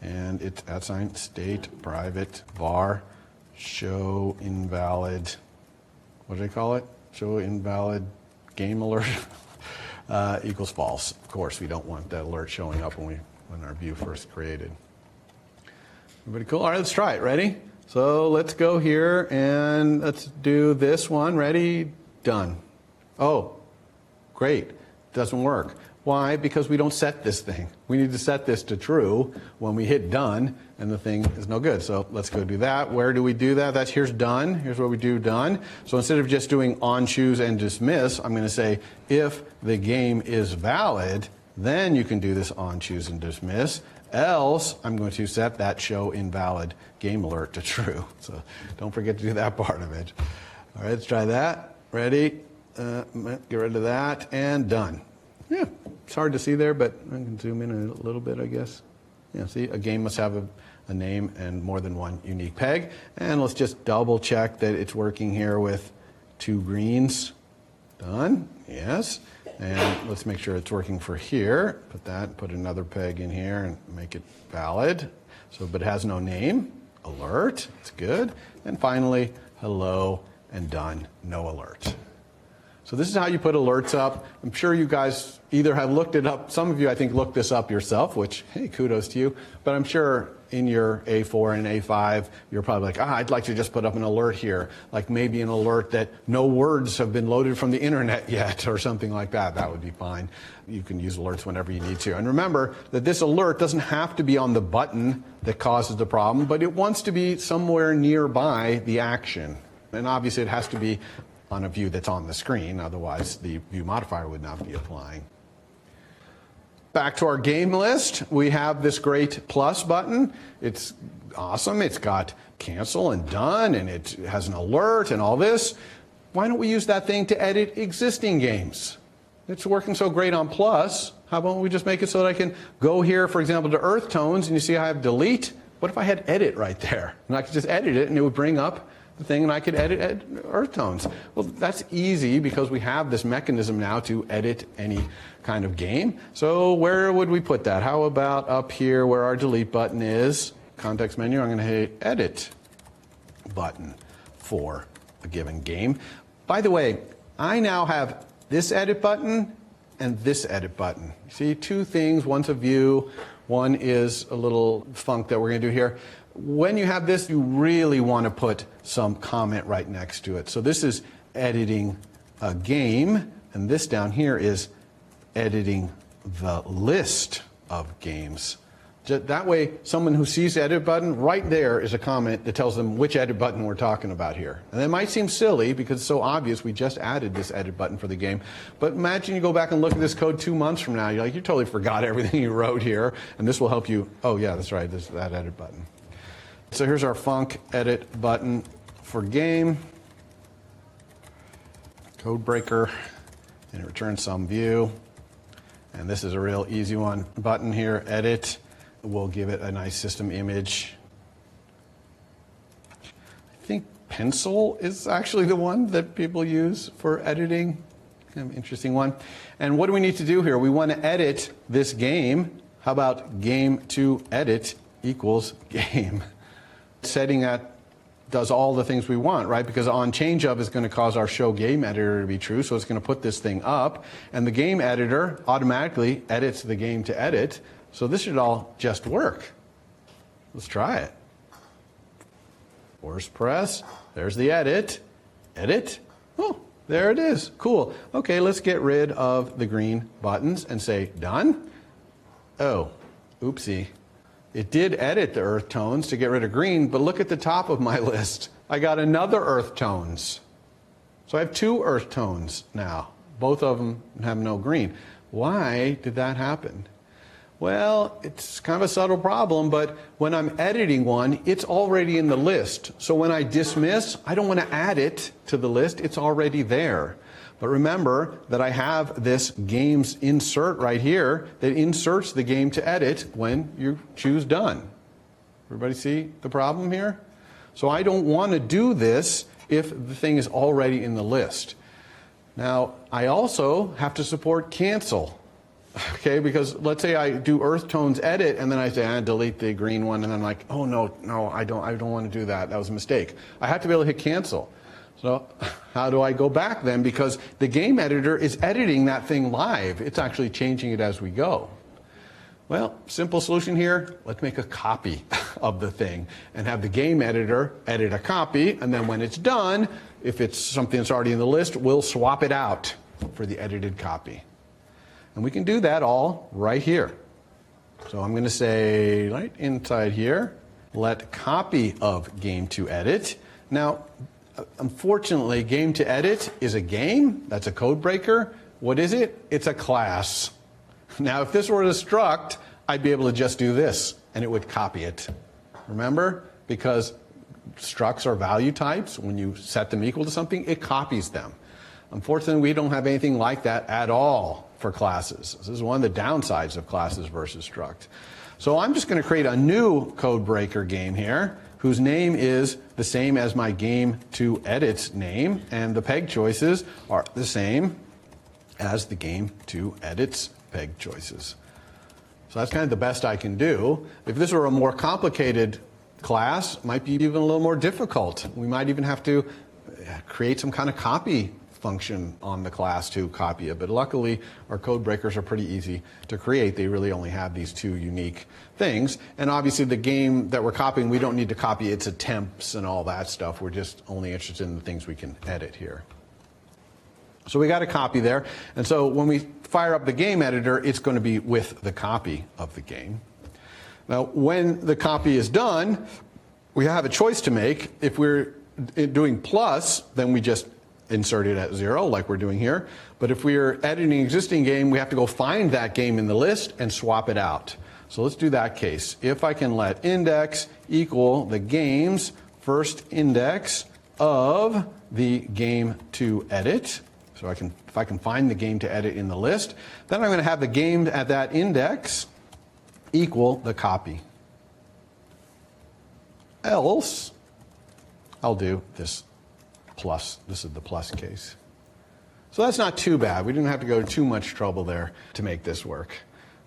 and it's @ state private var show invalid, what do they call it? Show invalid game alert equals false. Of course, we don't want that alert showing up when our view first created. Everybody cool? All right, let's try it. Ready? So let's go here and let's do this one. Ready? Done. Oh, great. Doesn't work. Why? Because we don't set this thing. We need to set this to true when we hit done, and the thing is no good. So let's go do that. Where do we do that? Here's done. Here's where we do done. So instead of just doing on, choose, and dismiss, I'm going to say if the game is valid, then you can do this on, choose, and dismiss. Else, I'm going to set that show invalid game alert to true. So don't forget to do that part of it. All right, let's try that. Ready? Get rid of that, and done. Yeah, it's hard to see there, but I can zoom in a little bit, I guess. Yeah, see, a game must have a name and more than one unique peg. And let's just double check that it's working here with 2 greens. Done, yes. And let's make sure it's working for here. Put another peg in here and make it valid. So, but it has no name. Alert, it's good. And finally, hello and done, no alert. So this is how you put alerts up. I'm sure you guys either have looked it up. Some of you, I think, looked this up yourself, which, hey, kudos to you. But I'm sure in your A4 and A5, you're probably like, I'd like to just put up an alert here. Like maybe an alert that no words have been loaded from the internet yet or something like that. That would be fine. You can use alerts whenever you need to. And remember that this alert doesn't have to be on the button that causes the problem, but it wants to be somewhere nearby the action. And obviously it has to be on a view that's on the screen, otherwise the view modifier would not be applying. Back to our game list, we have this great plus button. It's awesome. It's got cancel and done, and it has an alert and all this. Why don't we use that thing to edit existing games? It's working so great on plus. How about we just make it so that I can go here, for example, to earth tones, and you see I have delete. What if I had edit right there? And I could just edit it, and it would bring up the thing, and I could edit earth tones. Well, that's easy because we have this mechanism now to edit any kind of game. So where would we put that? How about up here where our delete button is? Context menu, I'm going to hit edit button for a given game. By the way, I now have this edit button and this edit button. You see, 2 things. One's a view. One is a little funk that we're going to do here. When you have this, you really want to put some comment right next to it. So this is editing a game, and this down here is editing the list of games. That way, someone who sees the edit button, right there is a comment that tells them which edit button we're talking about here. And that might seem silly because it's so obvious we just added this edit button for the game. But imagine you go back and look at this code 2 months from now. You're like, you totally forgot everything you wrote here. And this will help you. Oh, yeah, that's right. There's that edit button. So here's our func edit button for game. Code breaker. And it returns some view. And this is a real easy one. Button here, edit. We'll give it a nice system image. I think pencil is actually the one that people use for editing. Kind of interesting one. And what do we need to do here? We want to edit this game. How about game to edit equals game? Setting that does all the things we want, right? Because on change of is going to cause our show game editor to be true, so it's going to put this thing up. And the game editor automatically edits the game to edit. So this should all just work. Let's try it. Force press. There's the edit. Edit. Oh, there it is. Cool. Okay, let's get rid of the green buttons and say done. Oh, oopsie. It did edit the earth tones to get rid of green, but look at the top of my list. I got another earth tones. So I have 2 earth tones now. Both of them have no green. Why did that happen? Well, it's kind of a subtle problem, but when I'm editing one, it's already in the list. So when I dismiss, I don't want to add it to the list. It's already there. But remember that I have this games insert right here that inserts the game to edit when you choose done. Everybody see the problem here? So I don't want to do this if the thing is already in the list. Now, I also have to support cancel. Okay, because let's say I do earth tones edit and then I say, delete the green one, and then I'm like, oh no, I don't want to do that. That was a mistake. I have to be able to hit cancel. So how do I go back then? Because the game editor is editing that thing live. It's actually changing it as we go. Well, simple solution here. Let's make a copy of the thing and have the game editor edit a copy, and then when it's done, if it's something that's already in the list, we'll swap it out for the edited copy. And we can do that all right here. So I'm going to say right inside here, let copy of game to edit. Now, unfortunately, game to edit is a game. That's a code breaker. What is it? It's a class. Now, if this were a struct, I'd be able to just do this, and it would copy it. Remember? Because structs are value types. When you set them equal to something, it copies them. Unfortunately, we don't have anything like that at all for classes. This is one of the downsides of classes versus struct. So I'm just going to create a new code breaker game here, whose name is the same as my game to edit's name, and the peg choices are the same as the game to edit's peg choices. So that's kind of the best I can do. If this were a more complicated class, it might be even a little more difficult. We might even have to create some kind of copy function on the class to copy it. But luckily, our code breakers are pretty easy to create. They really only have these two unique things. And obviously, the game that we're copying, we don't need to copy its attempts and all that stuff. We're just only interested in the things we can edit here. So we got a copy there. And so when we fire up the game editor, it's going to be with the copy of the game. Now, when the copy is done, we have a choice to make. If we're doing plus, then we just insert it at 0, like we're doing here. But if we're editing an existing game, we have to go find that game in the list and swap it out. So let's do that case. If I can let index equal the game's first index of the game to edit, so if I can find the game to edit in the list, then I'm going to have the game at that index equal the copy. Else, I'll do this plus. This is the plus case. So that's not too bad. We didn't have to go to too much trouble there to make this work.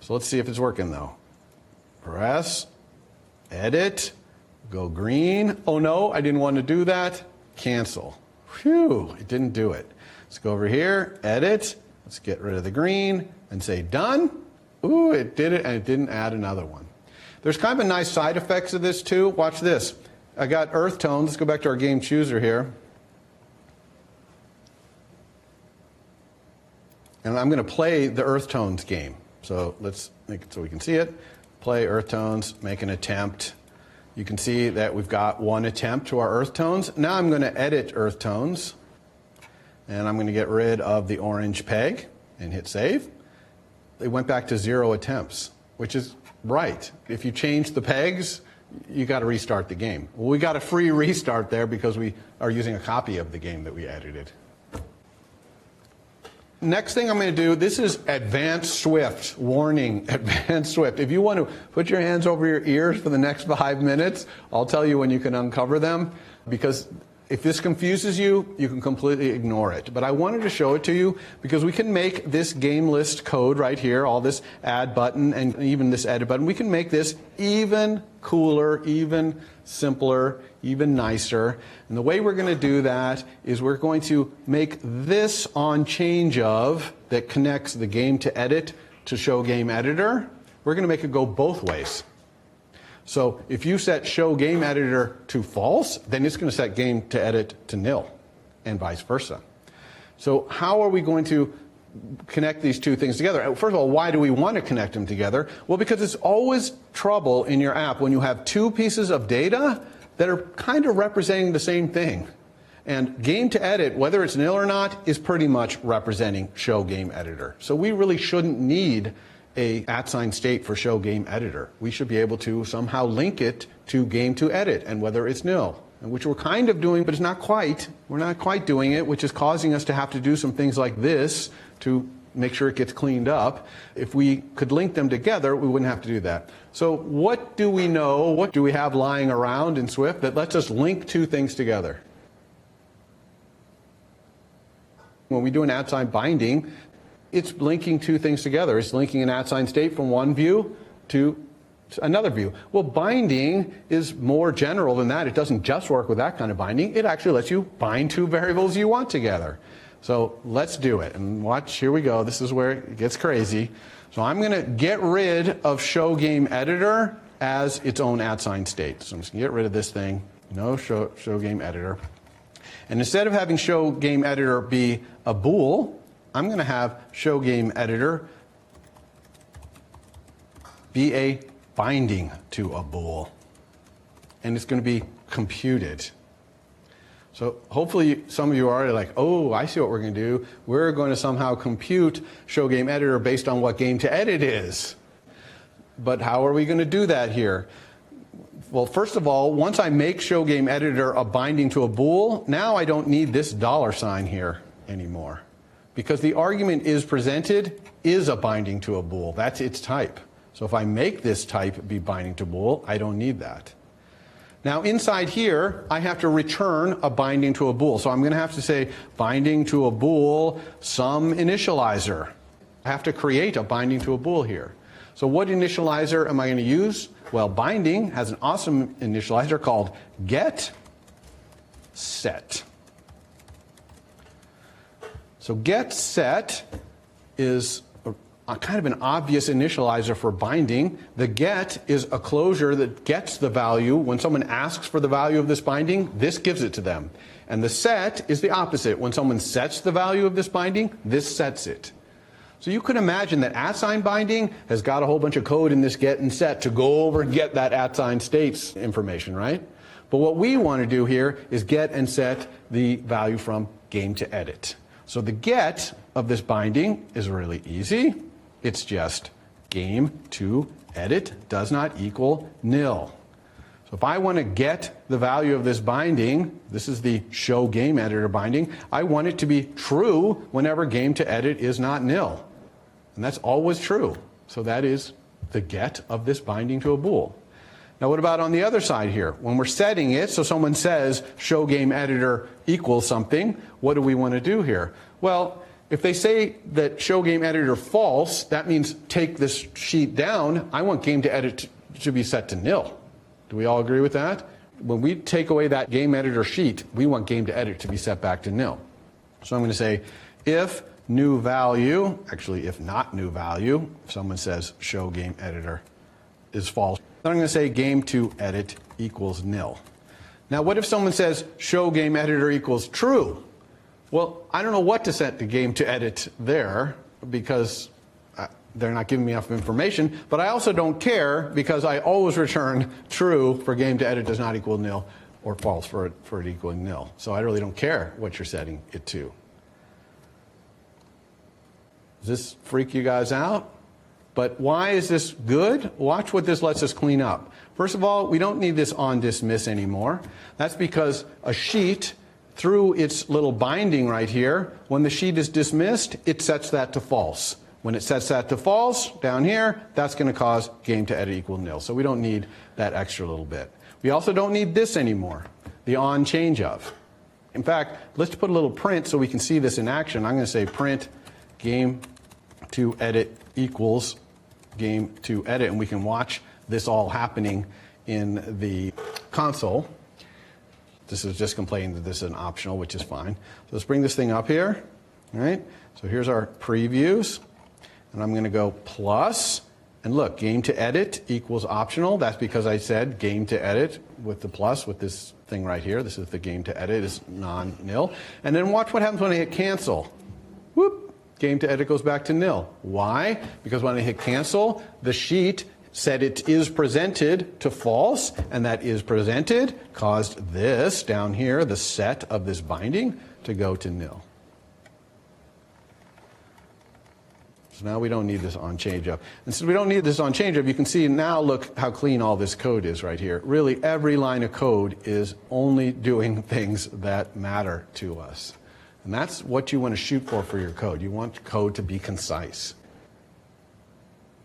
So let's see if it's working though. Press, edit, go green. Oh no, I didn't want to do that. Cancel. Phew, it didn't do it. Let's go over here, edit. Let's get rid of the green and say done. Ooh, it did it, and it didn't add another one. There's kind of a nice side effects of this too. Watch this. I got earth tones. Let's go back to our game chooser here. And I'm going to play the earth tones game. So let's make it so we can see it. Play earth tones, make an attempt. You can see that we've got one attempt to our earth tones. Now I'm going to edit earth tones. And I'm going to get rid of the orange peg and hit save. It went back to 0 attempts, which is right. If you change the pegs, you got to restart the game. Well, we got a free restart there because we are using a copy of the game that we edited. Next thing I'm going to do, this is Advanced Swift. Warning, Advanced Swift. If you want to put your hands over your ears for the next 5 minutes, I'll tell you when you can uncover them, because if this confuses you, you can completely ignore it. But I wanted to show it to you because we can make this game list code right here, all this add button and even this edit button, we can make this even cooler, even simpler, even nicer. And the way we're going to do that is we're going to make this on change of that connects the game to edit to show game editor. We're going to make it go both ways. So if you set show game editor to false, then it's going to set game to edit to nil, and vice versa. So how are we going to connect these two things together? First of all, why do we want to connect them together? Well, because it's always trouble in your app when you have two pieces of data that are kind of representing the same thing. And game to edit, whether it's nil or not, is pretty much representing show game editor. So we really shouldn't need a @state for show game editor. We should be able to somehow link it to game to edit and whether it's nil, which we're kind of doing, but it's not quite. We're not quite doing it, which is causing us to have to do some things like this to make sure it gets cleaned up. If we could link them together, we wouldn't have to do that. So what do we know? What do we have lying around in Swift that lets us link two things together? When we do an @binding, it's linking two things together. It's linking an @sign state from one view to another view. Well, binding is more general than that. It doesn't just work with that kind of binding. It actually lets you bind two variables you want together. So let's do it. And watch, here we go. This is where it gets crazy. So I'm going to get rid of show game editor as its own @sign state. So I'm just going to get rid of this thing. No show game editor. And instead of having show game editor be a bool, I'm going to have show game editor be a binding to a bool. And it's going to be computed. So hopefully some of you are already like, oh, I see what we're going to do. We're going to somehow compute show game editor based on what game to edit is. But how are we going to do that here? Well, first of all, once I make show game editor a binding to a bool, now I don't need this $sign here anymore. Because the argument isPresented is a binding to a bool. That's its type. So if I make this type be binding to bool, I don't need that. Now inside here, I have to return a binding to a bool. So I'm going to have to say binding to a bool some initializer. I have to create a binding to a bool here. So what initializer am I going to use? Well, binding has an awesome initializer called getSet. So getSet is kind of an obvious initializer for binding. The get is a closure that gets the value. When someone asks for the value of this binding, this gives it to them. And the set is the opposite. When someone sets the value of this binding, this sets it. So you could imagine that @sign binding has got a whole bunch of code in this get and set to go over and get that @sign states information, right? But what we want to do here is get and set the value from game to edit. So the get of this binding is really easy. It's just game to edit does not equal nil. So if I want to get the value of this binding, this is the show game editor binding, I want it to be true whenever game to edit is not nil. And that's always true. So that is the get of this binding to a bool. Now what about on the other side here? When we're setting it, so someone says show game editor equals something, what do we want to do here? Well, if they say that show game editor false, that means take this sheet down. I want game to edit to be set to nil. Do we all agree with that? When we take away that game editor sheet, we want game to edit to be set back to nil. So I'm going to say if new value, actually if not new value, if someone says show game editor is false, then I'm going to say game to edit equals nil. Now what if someone says show game editor equals true? Well, I don't know what to set the game to edit there because they're not giving me enough information, but I also don't care because I always return true for game to edit does not equal nil or false for it equaling nil. So I really don't care what you're setting it to. Does this freak you guys out? But why is this good? Watch what this lets us clean up. First of all, we don't need this on dismiss anymore. That's because a sheet, through its little binding right here, when the sheet is dismissed, it sets that to false. When it sets that to false, down here, that's going to cause game to edit equal nil. So we don't need that extra little bit. We also don't need this anymore, the on change of. In fact, let's put a little print so we can see this in action. I'm going to say print game to edit equals game to edit, and we can watch this all happening in the console. This is just complaining that this is an optional, which is fine. So let's bring this thing up here. All right. So here's our previews. And I'm going to go plus. And look, game to edit equals optional. That's because I said game to edit with the plus with this thing right here. This is the game to edit is non-nil. And then watch what happens when I hit cancel. Whoop. Game to edit goes back to nil. Why? Because when I hit cancel, the sheet said it is presented to false, and that is presented caused this down here, the set of this binding, to go to nil. So now we don't need this on change up. And since we don't need this on change up, you can see now look how clean all this code is right here. Really, every line of code is only doing things that matter to us. And that's what you want to shoot for your code. You want code to be concise.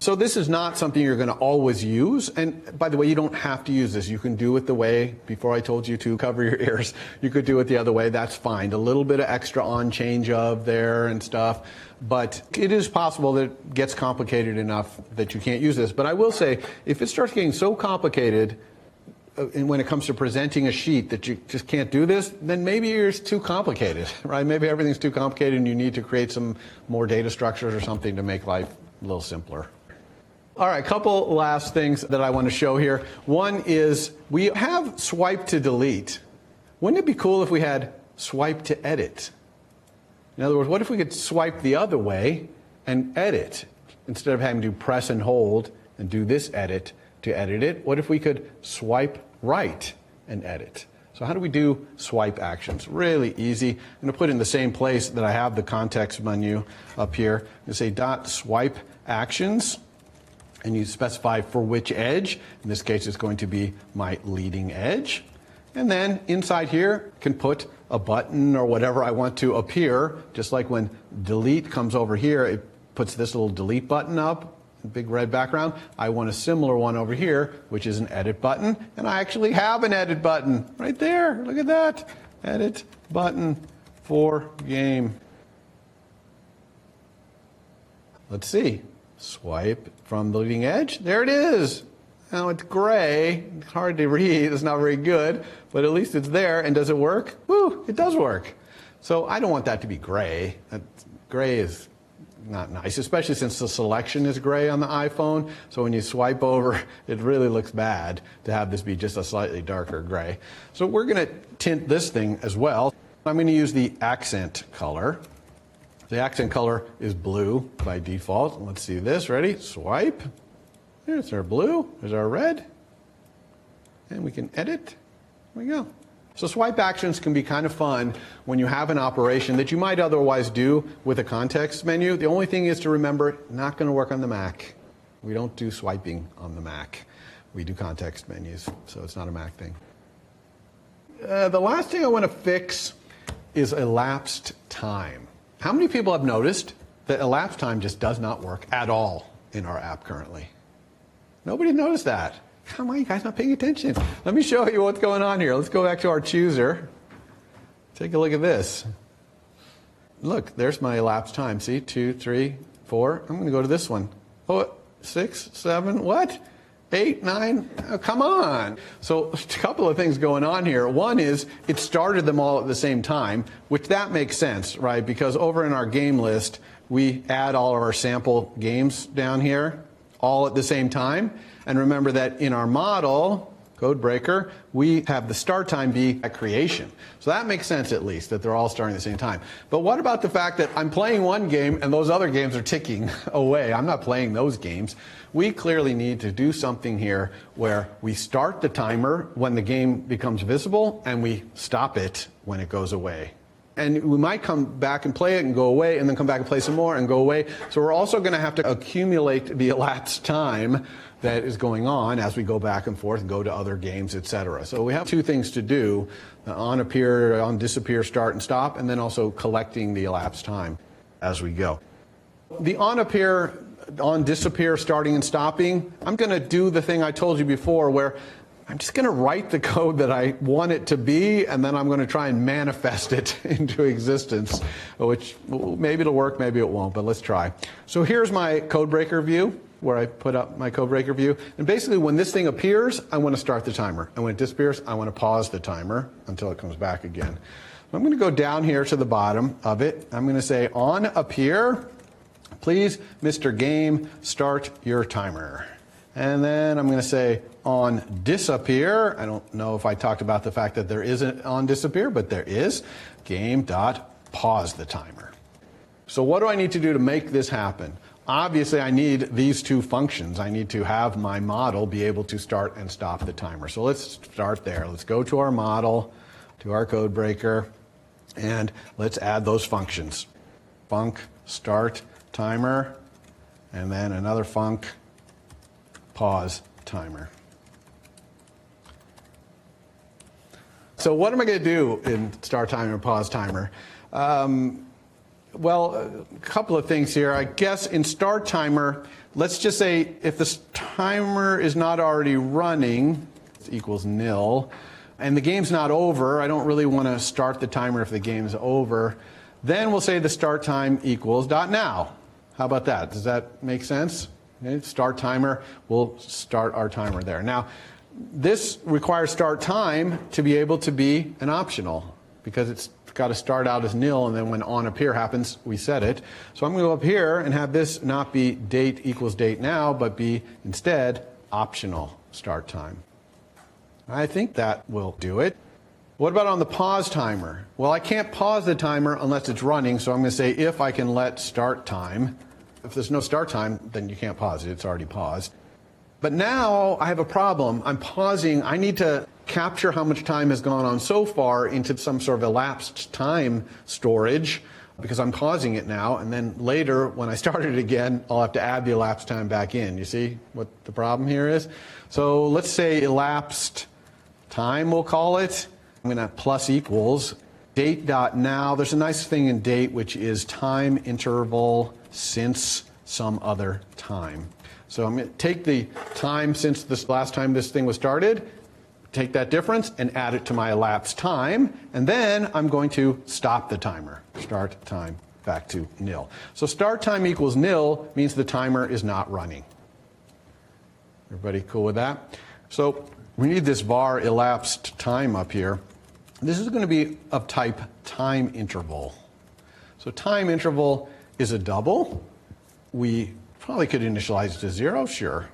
So this is not something you're going to always use. And by the way, you don't have to use this. You can do it the way, before I told you to cover your ears, you could do it the other way. That's fine. A little bit of extra on change of there and stuff. But it is possible that it gets complicated enough that you can't use this. But I will say, if it starts getting so complicated, and when it comes to presenting a sheet that you just can't do this, then maybe it's too complicated, right? Maybe everything's too complicated and you need to create some more data structures or something to make life a little simpler. All right, a couple last things that I want to show here. One is we have swipe to delete. Wouldn't it be cool if we had swipe to edit? In other words, what if we could swipe the other way and edit? Instead of having to press and hold and do this edit to edit it, what if we could swipe right and edit? So how do we do swipe actions? Really easy. I'm going to put in the same place that I have the context menu up here. I'm going to say dot swipe actions. And you specify for which edge. In this case, it's going to be my leading edge. And then inside here, can put a button or whatever I want to appear. Just like when delete comes over here, it puts this little delete button up, big red background. I want a similar one over here, which is an edit button. And I actually have an edit button right there. Look at that. Edit button for game. Let's see. Swipe from the leading edge. There it is. Now it's gray. It's hard to read. It's not very good, but at least it's there. And does it work? Woo, it does work. So I don't want that to be gray. Gray is not nice, especially since the selection is gray on the iPhone. So when you swipe over, it really looks bad to have this be just a slightly darker gray. So we're going to tint this thing as well. I'm going to use the accent color. The accent color is blue by default. Let's see this. Ready? Swipe. There's our blue. There's our red. And we can edit. There we go. So swipe actions can be kind of fun when you have an operation that you might otherwise do with a context menu. The only thing is to remember, not going to work on the Mac. We don't do swiping on the Mac. We do context menus, so it's not a Mac thing. The last thing I want to fix is elapsed time. How many people have noticed that elapsed time just does not work at all in our app currently? Nobody noticed that. Come on, you guys not paying attention. Let me show you what's going on here. Let's go back to our chooser. Take a look at this. Look, there's my elapsed time. See, 2, 3, 4. I'm going to go to this one. Oh, 6, 7, what? 8, 9, oh, come on. So a couple of things going on here. One is it started them all at the same time, which that makes sense, right? Because over in our game list, we add all of our sample games down here all at the same time. And remember that in our model, code breaker, we have the start time be at creation. So that makes sense at least, that they're all starting at the same time. But what about the fact that I'm playing one game and those other games are ticking away? I'm not playing those games. We clearly need to do something here where we start the timer when the game becomes visible and we stop it when it goes away. And we might come back and play it and go away and then come back and play some more and go away. So we're also going to have to accumulate the elapsed time that is going on as we go back and forth and go to other games, etc. So we have two things to do: on appear, on disappear, start and stop, and then also collecting the elapsed time as we go. The on appear, on disappear, starting and stopping, I'm going to do the thing I told you before where I'm just going to write the code that I want it to be, and then I'm going to try and manifest it into existence, which maybe it'll work, maybe it won't, but let's try. So here's my code breaker view, where I put up my code breaker view. And basically, when this thing appears, I want to start the timer. And when it disappears, I want to pause the timer until it comes back again. I'm going to go down here to the bottom of it. I'm going to say, on appear, please, Mr. Game, start your timer. And then I'm going to say, on disappear. I don't know if I talked about the fact that there isn't on disappear, but there is. Game.pause the timer. So what do I need to do to make this happen? Obviously, I need these two functions. I need to have my model be able to start and stop the timer. So let's start there. Let's go to our model, to our code breaker, and let's add those functions. Func start timer, and then another func pause timer. So what am I going to do in start timer and pause timer? Well, a couple of things here. I guess in start timer, let's just say if the timer is not already running, it equals nil, and the game's not over, I don't really want to start the timer if the game's over, then we'll say the start time equals .now. How about that? Does that make sense? Okay, start timer, we'll start our timer there. Now, this requires start time to be able to be an optional, because it's got to start out as nil, and then when on appear happens, we set it. So I'm going to go up here and have this not be date equals date now, but be instead optional start time. I think that will do it. What about on the pause timer? Well, I can't pause the timer unless it's running, so I'm going to say if I can let start time. If there's no start time, then you can't pause it. It's already paused. But now I have a problem. I'm pausing. I need to capture how much time has gone on so far into some sort of elapsed time storage, because I'm pausing it now, and then later when I start it again, I'll have to add the elapsed time back in. You see what the problem here is? So let's say elapsed time, we'll call it. I'm going to plus equals date.now. There's a nice thing in date, which is time interval since some other time. So I'm going to take the time since this last time this thing was started, take that difference and add it to my elapsed time, and then I'm going to stop the timer. Start time back to nil. So start time equals nil means the timer is not running. Everybody cool with that? So we need this var elapsed time up here. This is going to be of type time interval. So time interval is a double. We probably could initialize it to 0, sure.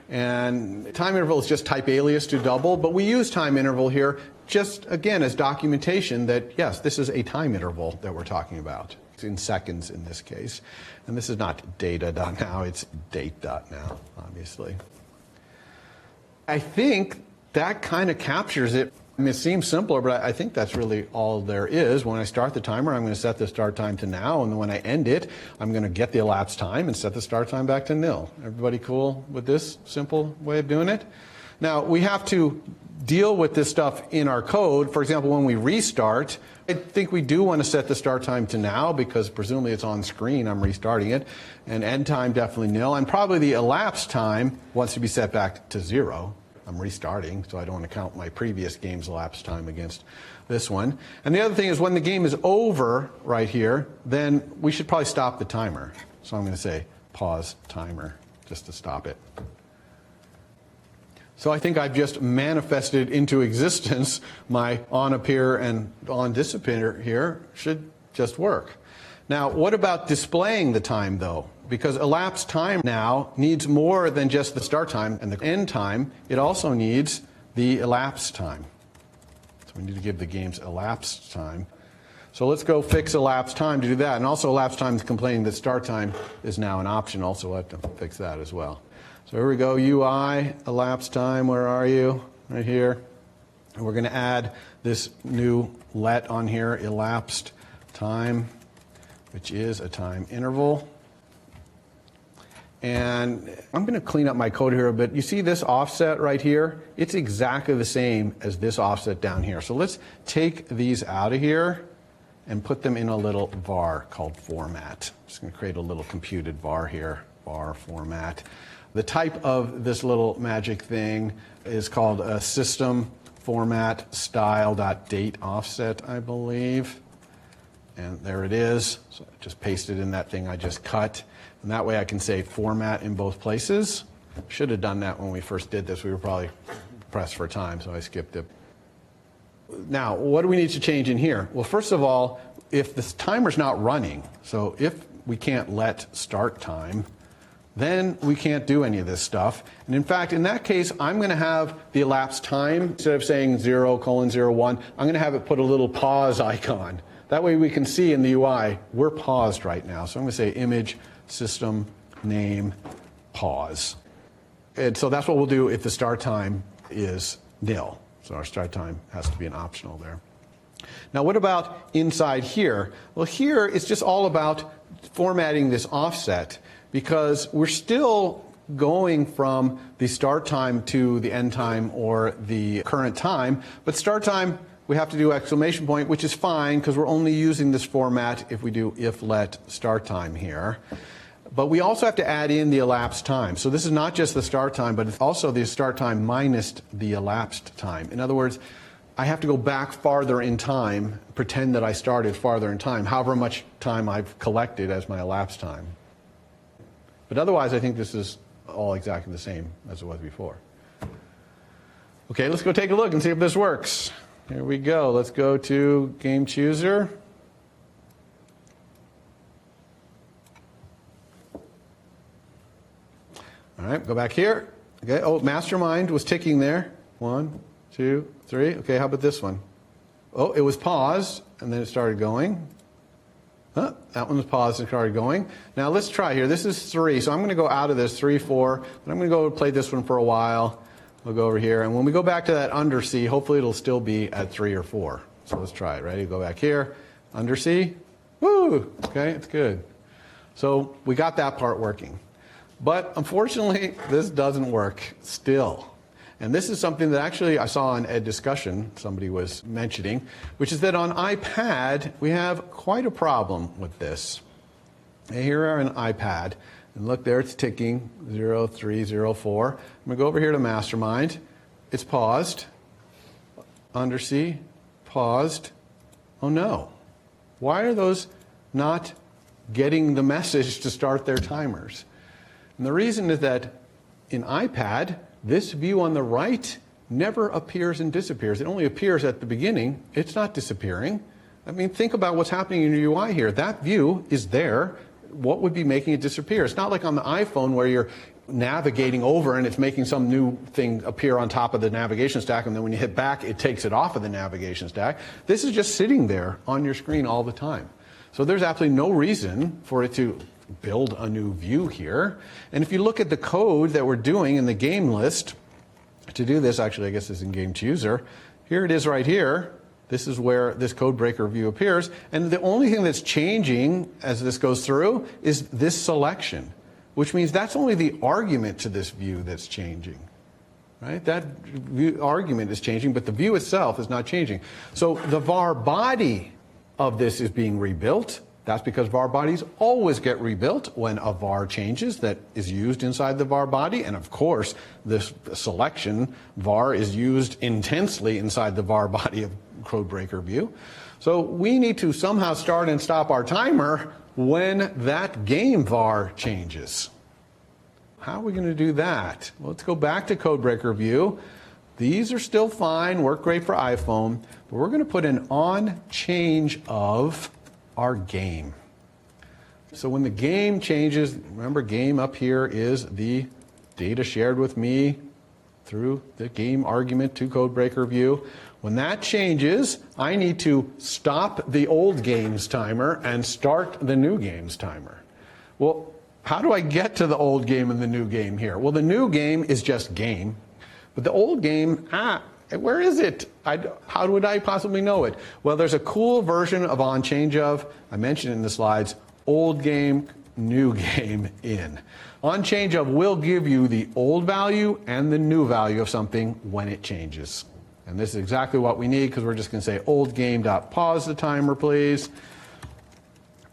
And time interval is just type alias to double, but we use time interval here just, again, as documentation that, yes, this is a time interval that we're talking about. It's in seconds in this case. And this is not data.now, it's date.now, obviously. I think that kind of captures it. I mean, it seems simpler, but I think that's really all there is. When I start the timer, I'm going to set the start time to now, and when I end it, I'm going to get the elapsed time and set the start time back to nil. Everybody cool with this simple way of doing it? Now, we have to deal with this stuff in our code. For example, when we restart, I think we do want to set the start time to now, because presumably it's on screen, I'm restarting it, and end time definitely nil, and probably the elapsed time wants to be set back to 0. I'm restarting, so I don't want to count my previous game's elapsed time against this one. And the other thing is when the game is over right here, then we should probably stop the timer. So I'm going to say pause timer just to stop it. So I think I've just manifested into existence my on appear and on disappear here should just work. Now, what about displaying the time, though? Because elapsed time now needs more than just the start time and the end time. It also needs the elapsed time. So we need to give the games elapsed time. So let's go fix elapsed time to do that. And also elapsed time is complaining that start time is now an optional, so we'll have to fix that as well. So here we go, UI, elapsed time, where are you? Right here. And we're going to add this new let on here, elapsed time, which is a time interval. And I'm going to clean up my code here a bit. You see this offset right here? It's exactly the same as this offset down here. So let's take these out of here and put them in a little var called format. I'm just going to create a little computed var here, var format. The type of this little magic thing is called a system format style.date offset, I believe. And there it is. So I just pasted in that thing I just cut. And that way I can say format in both places. Should have done that when we first did this. We were probably pressed for time, so I skipped it. Now, what do we need to change in here? Well, first of all, if the timer's not running, so if we can't let start time, then we can't do any of this stuff. And in fact, in that case, I'm going to have the elapsed time, instead of saying 0:01, I'm going to have it put a little pause icon. That way we can see in the UI, we're paused right now. So I'm going to say image system name pause. And so that's what we'll do if the start time is nil. So our start time has to be an optional there. Now what about inside here? Well, here it's just all about formatting this offset, because we're still going from the start time to the end time or the current time, but start time we have to do exclamation point, which is fine because we're only using this format if we do if let start time here. But we also have to add in the elapsed time. So this is not just the start time, but it's also the start time minus the elapsed time. In other words, I have to go back farther in time, pretend that I started farther in time, however much time I've collected as my elapsed time. But otherwise, I think this is all exactly the same as it was before. Okay, let's go take a look and see if this works. Here we go. Let's go to Game Chooser. All right, go back here. Okay, oh, Mastermind was ticking there. 1, 2, 3. Okay, how about this one? Oh, it was paused, and then it started going. Huh, that one was paused and started going. Now let's try here. This is 3, so I'm going to go out of this, 3, 4. But I'm going to go play this one for a while. We'll go over here, and when we go back to that under C, hopefully it'll still be at 3 or 4. So let's try it. Ready? Go back here. Under C. Woo! Okay, it's good. So we got that part working. But unfortunately, this doesn't work still. And this is something that actually I saw in Ed Discussion, somebody was mentioning, which is that on iPad, we have quite a problem with this. And here are an iPad. And look there, it's ticking, 0, 3, 0, 4. I'm going to go over here to Mastermind. It's paused. Under C, paused. Oh no. Why are those not getting the message to start their timers? And the reason is that in iPad, this view on the right never appears and disappears. It only appears at the beginning. It's not disappearing. I mean, think about what's happening in your UI here. That view is there. What would be making it disappear? It's not like on the iPhone where you're navigating over and it's making some new thing appear on top of the navigation stack, and then when you hit back, it takes it off of the navigation stack. This is just sitting there on your screen all the time. So there's absolutely no reason for it to build a new view here. And if you look at the code that we're doing in the game list, to do this, actually, I guess it's in Game Chooser. Here it is right here. This is where this code breaker view appears. And the only thing that's changing as this goes through is this selection, which means that's only the argument to this view that's changing. Right? That view argument is changing, but the view itself is not changing. So the var body of this is being rebuilt. That's because var bodies always get rebuilt when a var changes that is used inside the var body. And of course, this selection var is used intensely inside the var body of code breaker view. So we need to somehow start and stop our timer when that game var changes. How are we going to do that? Well, let's go back to code breaker view. These are still fine, work great for iPhone, but we're going to put an on change of our game. So when the game changes, remember game up here is the data shared with me through the game argument to code breaker view. When that changes, I need to stop the old game's timer and start the new game's timer. Well, how do I get to the old game and the new game here? Well, the new game is just game, but the old game, where is it? How would I possibly know it? Well, there's a cool version of on change of. I mentioned it in the slides. Old game, new game in. On change of will give you the old value and the new value of something when it changes. And this is exactly what we need because we're just going to say old game dot pause the timer, please,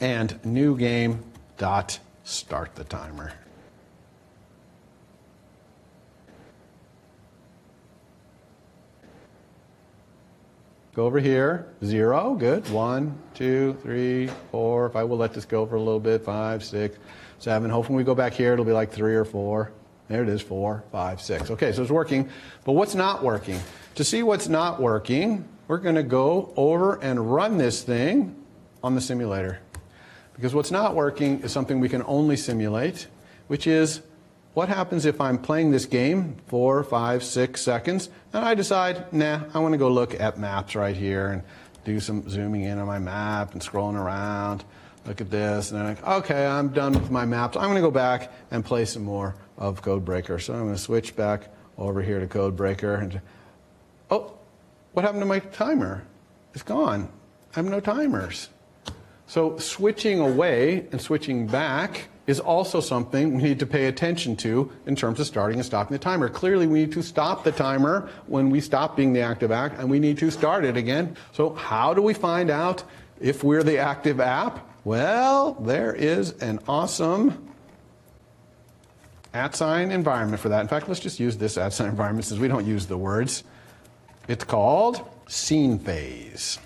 and new game dot start the timer. Go over here, 0, good. 1, 2, 3, 4. If I will let this go for a little bit, 5, 6, 7. Hopefully when we go back here, it'll be like 3 or 4. There it is, 4, 5, 6. Okay, so it's working. But what's not working? To see what's not working, we're going to go over and run this thing on the simulator. Because what's not working is something we can only simulate, which is what happens if I'm playing this game 4, 5, 6 seconds, and I decide, nah, I want to go look at maps right here and do some zooming in on my map and scrolling around. Look at this, and I'm like, okay, I'm done with my maps. I'm going to go back and play some more of CodeBreaker. So I'm going to switch back over here to CodeBreaker. And, oh, what happened to my timer? It's gone. I have no timers. So switching away and switching back is also something we need to pay attention to in terms of starting and stopping the timer. Clearly, we need to stop the timer when we stop being the active app, and we need to start it again. So how do we find out if we're the active app? Well, there is an awesome @ environment for that. In fact, let's just use this @ environment since we don't use the words. It's called scene phase.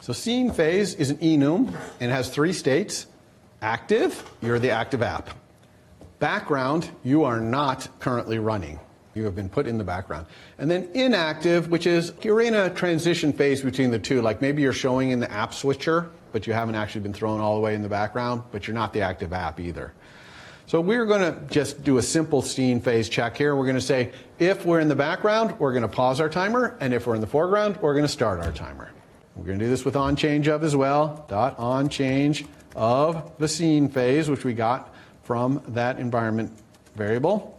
So scene phase is an enum and it has 3 states. Active, you're the active app. Background, you are not currently running. You have been put in the background. And then inactive, which is you're in a transition phase between the two. Like maybe you're showing in the app switcher, but you haven't actually been thrown all the way in the background, but you're not the active app either. So we're going to just do a simple scene phase check here. We're going to say if we're in the background, we're going to pause our timer, and if we're in the foreground, we're going to start our timer. We're going to do this with onChangeOf as well. .onChange of the scene phase, which we got from that environment variable.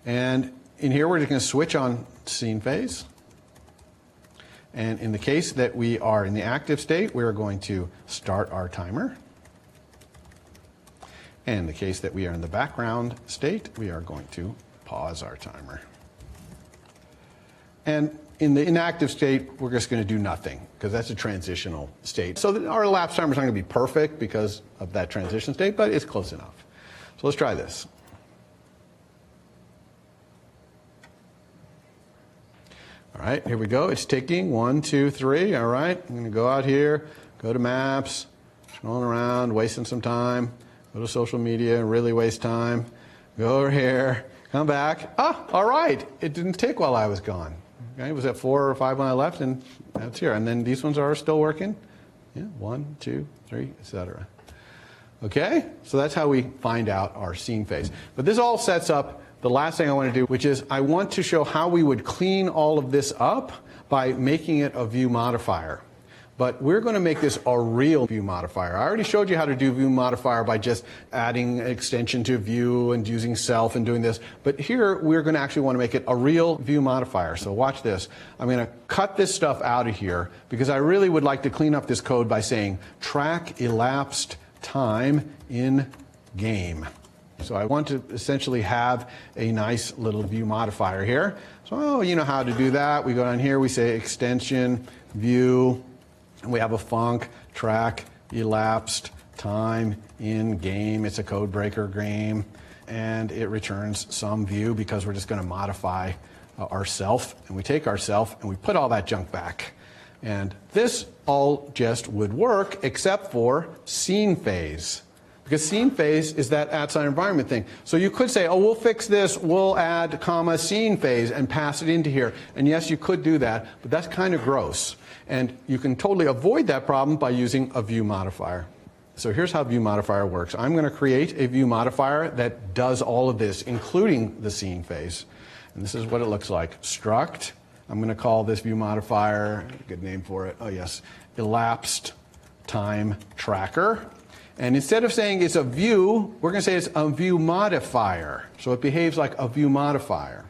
And in here, we're just going to switch on scene phase. And in the case that we are in the active state, we're going to start our timer. And in the case that we are in the background state, we are going to pause our timer. And in the inactive state, we're just going to do nothing, because that's a transitional state. So our elapsed timer is not going to be perfect because of that transition state, but it's close enough. So let's try this. All right, here we go. It's ticking. 1, 2, 3. All right, I'm going to go out here, go to Maps, scrolling around, wasting some time. Go to social media and really waste time. Go over here, come back. Ah, all right. It didn't tick while I was gone. Okay, it was at 4 or 5 when I left, and that's here. And then these ones are still working. Yeah, 1, 2, 3, etc. Okay, so that's how we find out our scene phase. But this all sets up the last thing I want to do, which is I want to show how we would clean all of this up by making it a view modifier. But we're going to make this a real view modifier. I already showed you how to do view modifier by just adding an extension to view and using self and doing this. But here, we're going to actually want to make it a real view modifier. So watch this. I'm going to cut this stuff out of here because I really would like to clean up this code by saying track elapsed time in game. So I want to essentially have a nice little view modifier here. So you know how to do that. We go down here, we say extension, view, and we have a func, track, elapsed, time, in game. It's a code breaker game. And it returns some view because we're just going to modify ourself. And we take ourself and we put all that junk back. And this all just would work except for scene phase. Because scene phase is that @ environment thing. So you could say, oh, we'll fix this, we'll add comma scene phase and pass it into here. And yes, you could do that, but that's kind of gross. And you can totally avoid that problem by using a view modifier. So here's how view modifier works. I'm going to create a view modifier that does all of this, including the scene phase. And this is what it looks like. Struct. I'm going to call this view modifier, good name for it, oh yes, elapsed time tracker. And instead of saying it's a view, we're going to say it's a view modifier. So it behaves like a view modifier.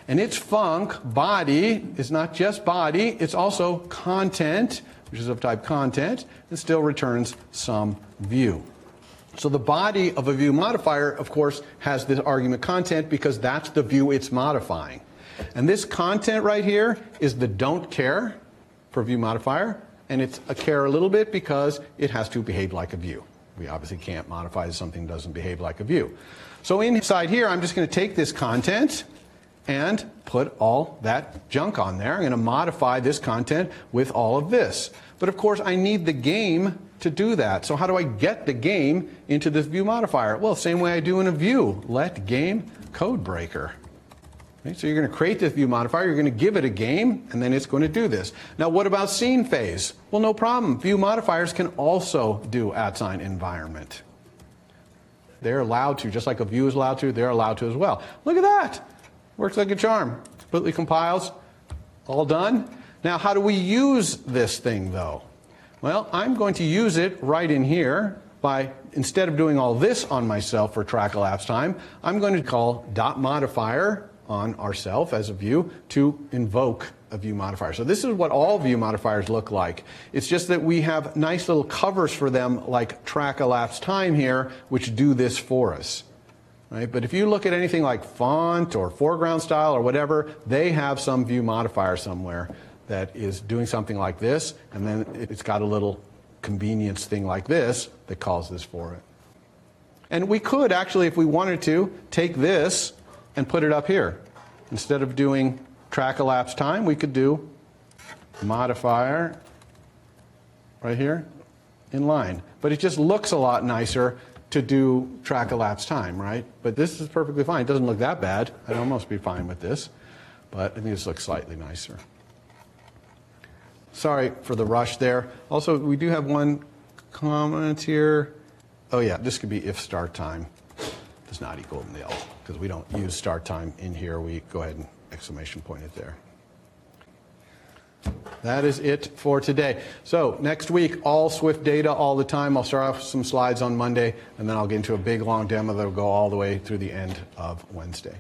And its func, body, is not just body, it's also content, which is of type content, and still returns some view. So the body of a view modifier, of course, has this argument content because that's the view it's modifying. And this content right here is the don't care for view modifier, and it's a care a little bit because it has to behave like a view. We obviously can't modify something that doesn't behave like a view. So inside here, I'm just going to take this content and put all that junk on there. I'm going to modify this content with all of this. But of course, I need the game to do that. So how do I get the game into this view modifier? Well, same way I do in a view. Let game code breaker. Okay, so you're going to create this view modifier, you're going to give it a game, and then it's going to do this. Now, what about scene phase? Well, no problem. View modifiers can also do @ environment. They're allowed to, just like a view is allowed to, they're allowed to as well. Look at that. Works like a charm. Completely compiles. All done. Now, how do we use this thing, though? Well, I'm going to use it right in here by, instead of doing all this on myself for track elapsed time, I'm going to call .modifier on ourself as a view to invoke a view modifier. So this is what all view modifiers look like. It's just that we have nice little covers for them like track elapsed time here, which do this for us. Right? But if you look at anything like font or foreground style or whatever, they have some view modifier somewhere that is doing something like this, and then it's got a little convenience thing like this that calls this for it. And we could actually, if we wanted to, take this and put it up here. Instead of doing track elapsed time, we could do modifier right here in line. But it just looks a lot nicer to do track elapsed time, right? But this is perfectly fine. It doesn't look that bad. I'd almost be fine with this. But I think this looks slightly nicer. Sorry for the rush there. Also, we do have one comment here. Oh yeah, this could be if start time does not equal nil, because we don't use start time in here. We go ahead and exclamation point it there. That is it for today. So next week, all Swift data all the time. I'll start off with some slides on Monday, and then I'll get into a big, long demo that will go all the way through the end of Wednesday.